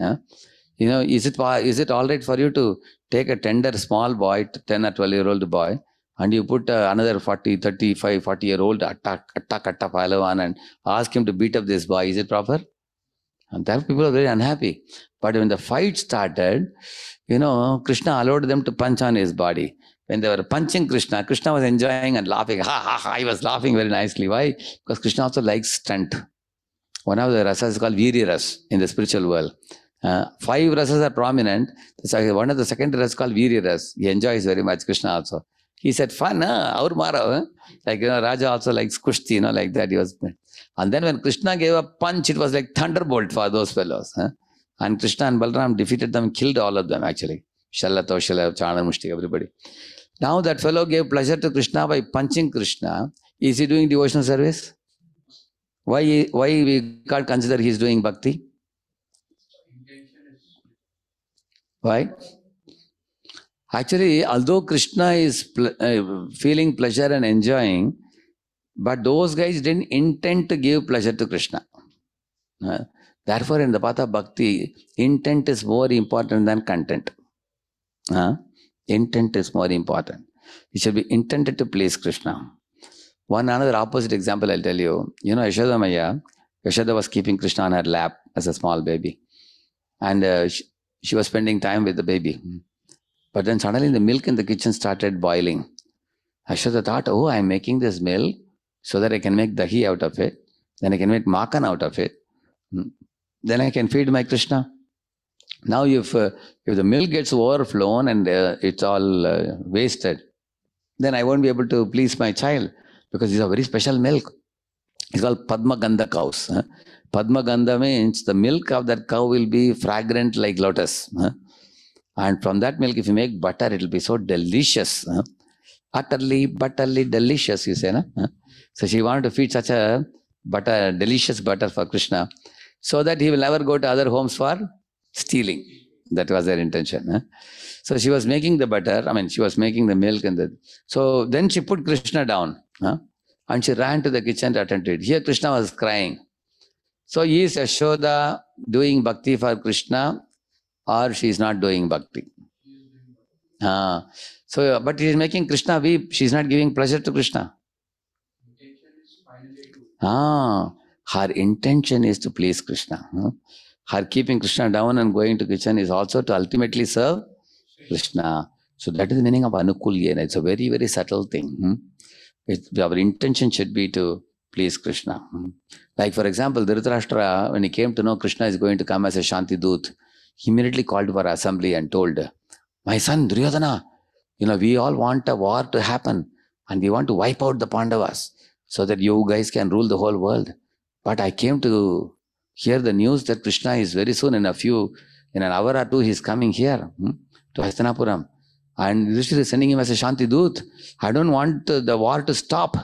Is it all right for you to take a tender small boy, 10 or 12-year-old boy, and you put another 40, 35, 40-year-old atta Pahalavan and ask him to beat up this boy? Is it proper? And that people are very unhappy. But when the fight started, Krishna allowed them to punch on his body. When they were punching Krishna, Krishna was enjoying and laughing. Ha ha ha, he was laughing very nicely. Why? Because Krishna also likes stunt. One of the rasas is called Virya Ras in the spiritual world. 5 rasas are prominent. One of the second ras is called Virya Ras. He enjoys very much, Krishna also. He said, fun, aur mara. Like, Raja also likes kushti, like that. He was. And then when Krishna gave a punch, it was like thunderbolt for those fellows. And Krishna and Balaram defeated them, killed all of them actually. Shala, Toshala, Chana, Mushti, everybody. Now that fellow gave pleasure to Krishna by punching Krishna. Is he doing devotional service? Why we can't consider he is doing bhakti? Why? Actually, although Krishna is feeling pleasure and enjoying, but those guys didn't intend to give pleasure to Krishna. Therefore, in the path of bhakti, intent is more important than content. Intent is more important. It should be intended to please Krishna. One another opposite example I'll tell you. Yashoda Maya, Yashoda was keeping Krishna on her lap as a small baby. And she was spending time with the baby. But then suddenly the milk in the kitchen started boiling. Yashoda thought, oh, I'm making this milk so that I can make dahi out of it. Then I can make makan out of it. Then I can feed my Krishna. Now if the milk gets overflown and it's all wasted, then I won't be able to please my child, because these are very special milk. It's called Padma Gandha cows. Padma Gandha means the milk of that cow will be fragrant like lotus. And from that milk, if you make butter, it will be so delicious. Utterly, butterly delicious, you say. So she wanted to feed such a butter, delicious butter for Krishna, so that he will never go to other homes for stealing. That was their intention. So she was making the butter, she was making the milk so then she put Krishna down. And she ran to the kitchen to attend to it. Here Krishna was crying. So is Yashoda doing bhakti for Krishna, or she is not doing bhakti? So, but he is making Krishna weep. She is not giving pleasure to Krishna. Her intention is to please Krishna. Her keeping Krishna down and going to kitchen is also to ultimately serve Krishna. So that is the meaning of Anukulya. It's a very, very subtle thing. Our intention should be to please Krishna. Like for example, Dhritarashtra, when he came to know Krishna is going to come as a Shanti Dut, he immediately called for assembly and told, my son Duryodhana, we all want a war to happen and we want to wipe out the Pandavas so that you guys can rule the whole world. But I came to hear the news that Krishna is very soon, in an hour or two, he's coming here to Hastinapuram. And Yudhishthira is sending him as a Shanti Dut. I don't want the war to stop.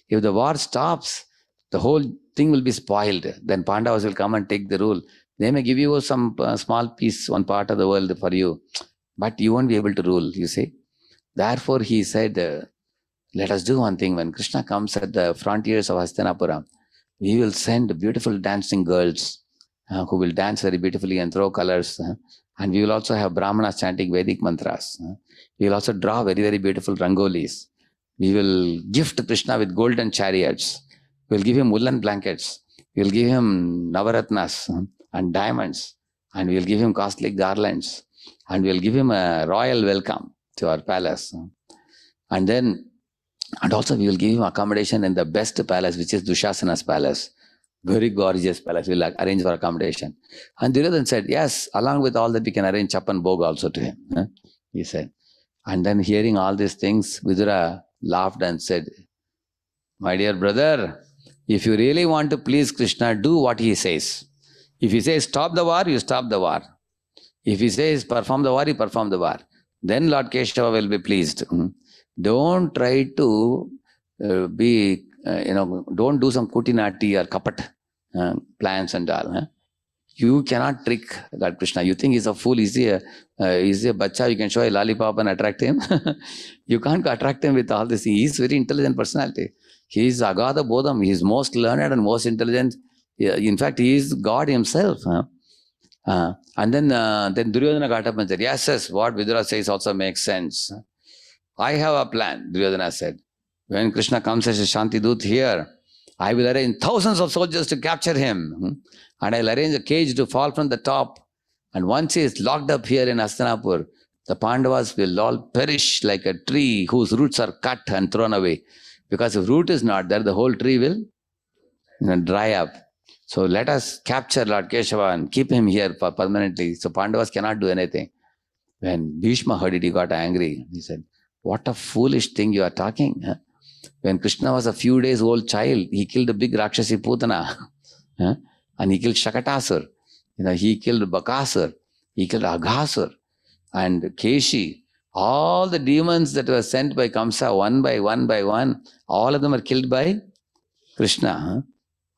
If the war stops, the whole thing will be spoiled. Then Pandavas will come and take the rule. They may give you some small piece, one part of the world for you, but you won't be able to rule, you see. Therefore, he said, let us do one thing. When Krishna comes at the frontiers of Hastinapuram, we will send beautiful dancing girls who will dance very beautifully and throw colors. And we will also have Brahmanas chanting Vedic mantras. We will also draw very, very beautiful rangolis. We will gift Krishna with golden chariots. We will give him woolen blankets. We will give him navaratnas and diamonds. And we will give him costly garlands. And we will give him a royal welcome to our palace. And also we will give him accommodation in the best palace, which is Dushasana's palace. Very gorgeous palace. We will arrange for accommodation. And Duryodhana said, yes, along with all that, we can arrange Chapan Bhog also to him. He said. And then hearing all these things, Vidura laughed and said, my dear brother, if you really want to please Krishna, do what he says. If he says stop the war, you stop the war. If he says perform the war, you perform the war. Then Lord Keshava will be pleased. Don't try to don't do some kutinati or kapat plans and all. You cannot trick Lord Krishna. You think he's a fool, he's a bacha, you can show a lollipop and attract him. You can't attract him with all this. He is very intelligent personality. He is Agadha Bodham. He is most learned and most intelligent. In fact, he is God himself. And then Duryodhana got up and said, yes, what Vidura says also makes sense. I have a plan, Duryodhana said. When Krishna comes as a Shanti Dut here, I will arrange thousands of soldiers to capture him. And I'll arrange a cage to fall from the top. And once he is locked up here in Hastinapur, the Pandavas will all perish like a tree whose roots are cut and thrown away. Because if root is not there, the whole tree will dry up. So let us capture Lord Keshava and keep him here permanently. So Pandavas cannot do anything. When Bhishma heard it, he got angry. He said, what a foolish thing you are talking. When Krishna was a few days old child, he killed a big Rakshasi Putana. And he killed Shakatasur. He killed Bakasur. He killed Aghasur. And Keshi. All the demons that were sent by Kamsa, one by one, all of them are killed by Krishna.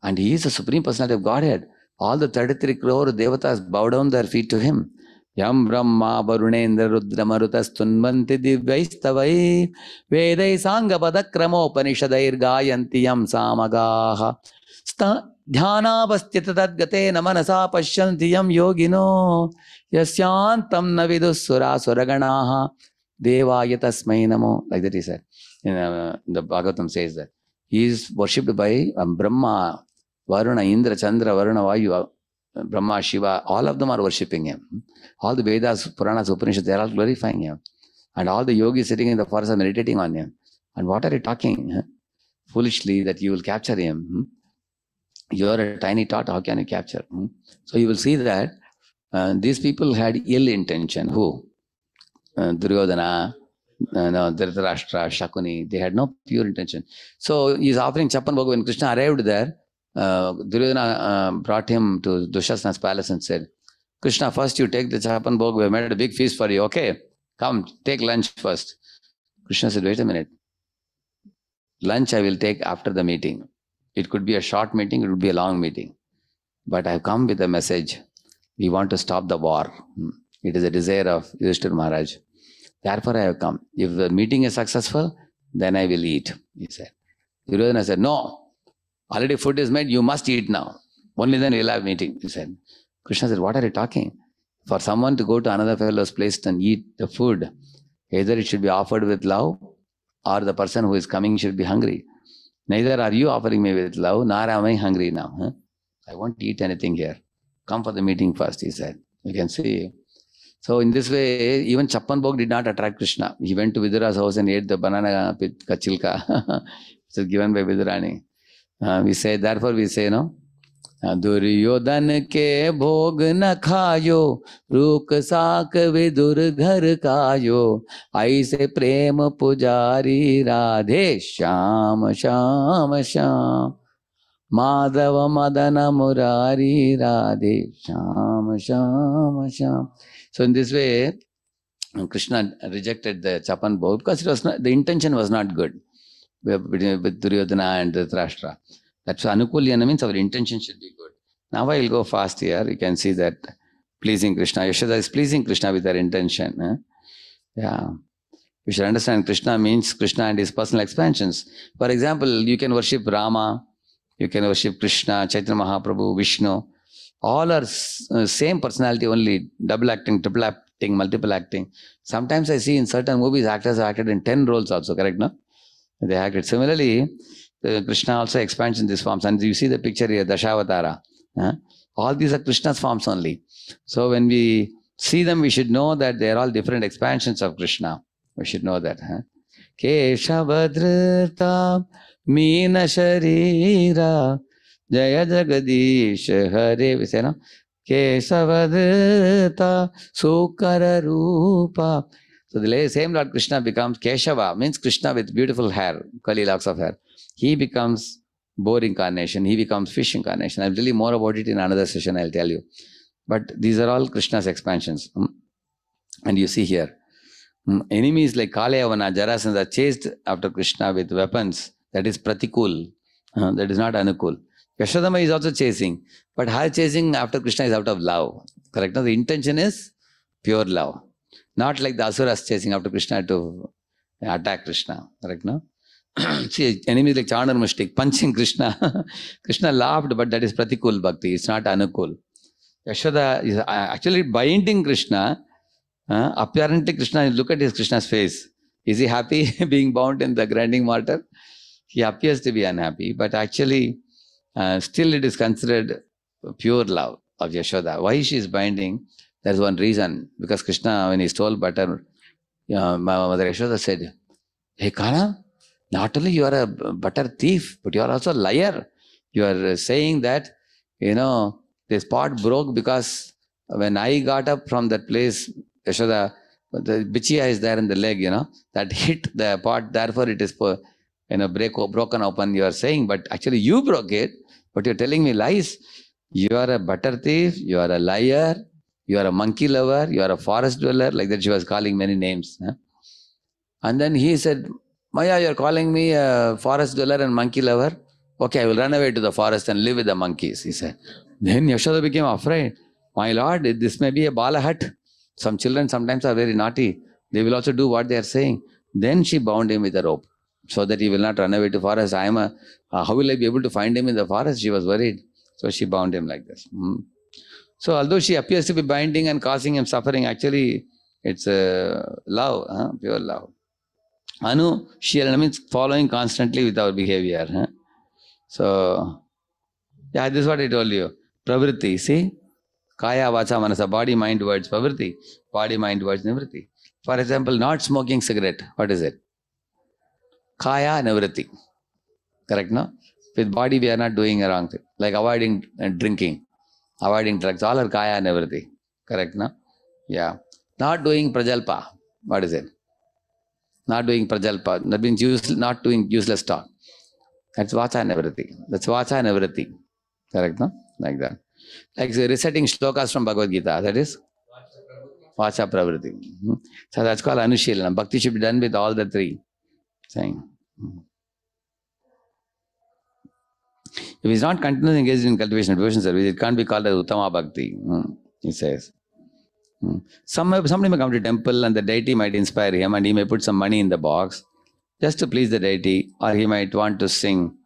And he is the Supreme Personality of Godhead. All the 33 crore devatas bow down their feet to him. Yam Brahma Varunendra Rudra Marutas Tunvanti Divaistavai Vedai Sangha Padakramo Panishadair Gayanti Yam Samagaha Dhyana Bastita Tadgate Namanasa Pashyanti Yam Yogino Yasyantam Navidus Sura Suraganaha Devaya Tasmai Namo. Like that he said. The Bhagavatam says that. He is worshipped by Brahma, Varuna, Indra, Chandra, Varuna, Vayu, Brahma, Shiva. All of them are worshipping him. All the Vedas, Puranas, Upanishads, they are all glorifying him. And all the yogis sitting in the forest are meditating on him. And what are you talking foolishly that you will capture him? You are a tiny tot, how can you capture? So you will see that these people had ill intention. Who? Duryodhana, Dhritarashtra, Shakuni, they had no pure intention. So he is offering Chapan Bhog. When Krishna arrived there, Duryodhana brought him to Dushasana's palace and said, Krishna, first you take the Chapan Bhog, we have made a big feast for you. Okay, come, take lunch first. Krishna said, wait a minute. Lunch I will take after the meeting. It could be a short meeting, it would be a long meeting. But I have come with a message. We want to stop the war. It is a desire of Yudhishthira Maharaj. Therefore I have come. If the meeting is successful, then I will eat, he said. Duryodhana said, no, already food is made, you must eat now. Only then we will have meeting, he said. Krishna said, what are you talking? For someone to go to another fellow's place and eat the food, Either it should be offered with love, or the person who is coming should be hungry. Neither are you offering me with love, nor am I hungry now. Huh? I won't eat anything here. Come for the meeting first, he said. You can see. So in this way, even Chappan Bhog did not attract Krishna. He went to Vidura's house and ate the banana kachilka, which is given by Vidurani. Therefore we say, no? Duryodhan के भोग न खायो, रूक साक विदुर घर कायो, ऐसे प्रेम पुजारी Radhe Shyam Shyam Shyam, Madhav Madan Murari Radhe Shyam Shyam Shyam. So in this way, Krishna rejected the Chappan Bhog because it was not, the intention was not good with Duryodhana and Dhritarashtra. That's Anukulyana means our intention should be good. Now I will go fast here. You can see that pleasing Krishna. Yashoda is pleasing Krishna with her intention. Yeah. You should understand Krishna means Krishna and his personal expansions. For example, you can worship Rama, you can worship Krishna, Chaitanya Mahaprabhu, Vishnu. All are same personality only, double acting, triple acting, multiple acting. Sometimes I see in certain movies actors have acted in 10 roles also, correct, no? They acted. Similarly, Krishna also expands in these forms. And you see the picture here, Dashavatara. All these are Krishna's forms only. So when we see them, we should know that they are all different expansions of Krishna. We should know that. Keshavadrita Meena Sharira Jaya Jagadish Hare. We say, no? Keshavadrita Sukara Rupa. So the same Lord Krishna becomes Keshava, means Krishna with beautiful hair, curly locks of hair. He becomes boar incarnation, he becomes fish incarnation. I'll tell you more about it in another session, I'll tell you. But these are all Krishna's expansions. And you see here, enemies like Kalayavana, Jarasandha chased after Krishna with weapons. That is Pratikul. That is not Anukul. Yashodama is also chasing. But her chasing after Krishna is out of love. Correct? Now the intention is pure love. Not like the Asuras chasing after Krishna to attack Krishna. Correct? No? See, enemies like Chandar Mushtik punching Krishna. Krishna laughed, but that is Pratikul Bhakti. It's not Anukul. Yashoda is actually binding Krishna. Apparently, Krishna, look at Krishna's face. Is he happy being bound in the grinding mortar? He appears to be unhappy, but actually, still it is considered pure love of Yashoda. Why she is binding? There's one reason. Because Krishna, when he stole butter, my mother Yashoda said, "Hey Kana, not only you are a butter thief, but you are also a liar. You are saying that, this pot broke because when I got up from that place, Yashoda, the bichiya is there in the leg, that hit the pot, therefore it is, broken open, you are saying, but actually you broke it, but you're telling me lies. You are a butter thief, you are a liar, you are a monkey lover, you are a forest dweller," like that she was calling many names. And then he said, "Maya, you are calling me a forest dweller and monkey lover? Okay, I will run away to the forest and live with the monkeys," he said. Then Yashoda became afraid. "My lord, this may be a bala hut. Some children sometimes are very naughty. They will also do what they are saying." Then she bound him with a rope so that he will not run away to forest. How will I be able to find him in the forest? She was worried. So she bound him like this. So although she appears to be binding and causing him suffering, actually it's love, pure love. Anu, Shirana means following constantly with our behavior. So, yeah, this is what I told you. Pravritti, see? Kaya, Vacha, Manasa, body, mind, words, Pravritti. Body, mind, words, Nivritti. For example, not smoking cigarette. What is it? Kaya, Nivritti. Correct, no? With body, we are not doing a wrong thing. Like avoiding drinking, avoiding drugs. All are Kaya, Nivritti. Correct, no? Yeah. Not doing Prajalpa. What is it? Not doing Prajalpa. That means not doing useless talk. That's Vacha and everything. That's Vacha and everything. Correct, no? Like that. Like reciting shlokas from Bhagavad Gita. That is Vacha Pravritti. So that's called Anushilana. Bhakti should be done with all the three. Saying. If he's not continuously engaged in cultivation and devotion service, it can't be called as Uttama Bhakti. He says. Somebody may come to temple and the deity might inspire him and he may put some money in the box just to please the deity, or he might want to sing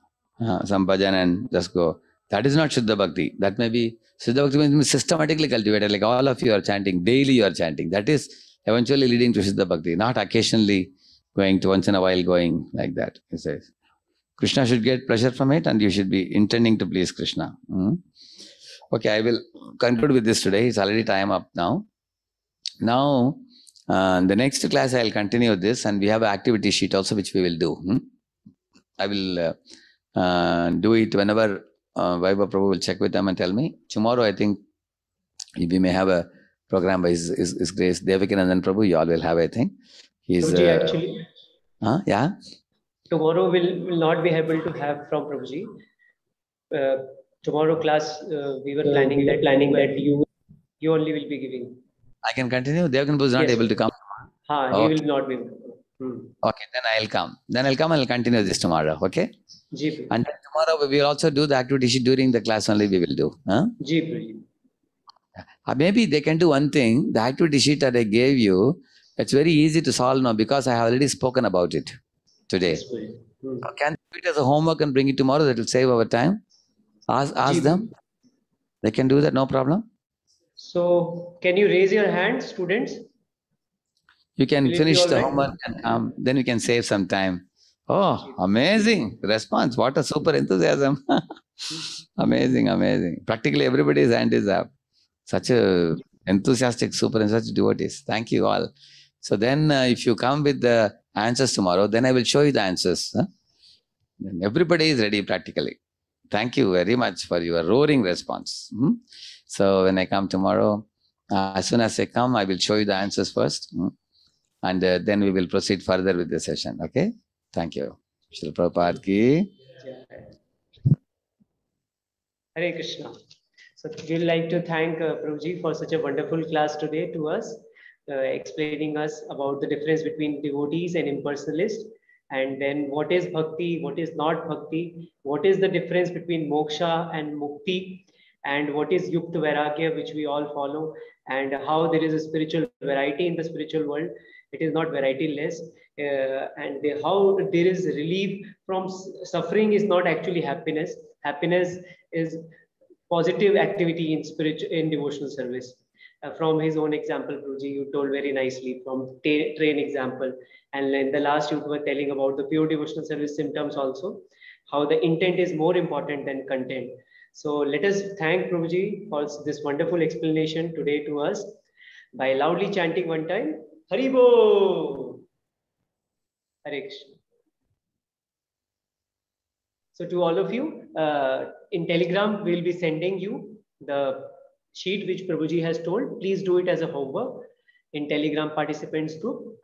some bhajan and just go. That is not Shuddha Bhakti. That may be, Shuddha Bhakti means systematically cultivated, like all of you are chanting, daily you are chanting. That is eventually leading to Siddha Bhakti, not occasionally going to once in a while going like that. He says, Krishna should get pleasure from it and you should be intending to please Krishna. Okay, I will conclude with this today. It's already time up now. Now, the next class I'll continue this, and we have an activity sheet also which we will do. I will do it whenever Vaibhav Prabhu will check with them and tell me. Tomorrow, I think we may have a program by His Grace Devakinandan Prabhu. You all will have, I think. He's actually. Yeah. Tomorrow will not be able to have from Prabhuji. Tomorrow class we were planning that you only will be giving. I can continue. Devakin is not able to come. He will not be able to. Okay, then I'll come. Then I'll come and I'll continue this tomorrow. Okay. Ji. And then tomorrow we will also do the activity sheet during the class only. We will do. Ji. Maybe they can do one thing. The activity sheet that I gave you, it's very easy to solve now because I have already spoken about it today. Can they do it as a homework and bring it tomorrow? That will save our time. Ask them. They can do that, no problem. So, can you raise your hand, students? You can finish the homework and come. Then we can save some time. Oh, amazing response. What a super enthusiasm. Amazing. Practically everybody's hand is up. Such a enthusiastic, super and such devotees. Thank you all. So then if you come with the answers tomorrow, then I will show you the answers. Then everybody is ready practically. Thank you very much for your roaring response. So when I come tomorrow, as soon as I come, I will show you the answers first. And then we will proceed further with the session. Okay? Thank you. Srila Prabhupada ki. Hare Krishna. So we would like to thank Prabhuji for such a wonderful class today to us, explaining us about the difference between devotees and impersonalists, and then what is bhakti, what is not bhakti, what is the difference between moksha and mukti, and what is yukta vairagya, which we all follow, and how there is a spiritual variety in the spiritual world. It is not variety less, and how there is relief from suffering is not actually happiness. Happiness is positive activity in devotional service. From his own example, Prabhuji, you told very nicely from train example, and in the last you were telling about the pure devotional service symptoms also, how the intent is more important than content. So let us thank Prabhuji for this wonderful explanation today to us by loudly chanting one time, Haribo! Hare Krishna. So to all of you, in Telegram, we'll be sending you the sheet which Prabhuji has told. Please do it as a homework in Telegram participants group.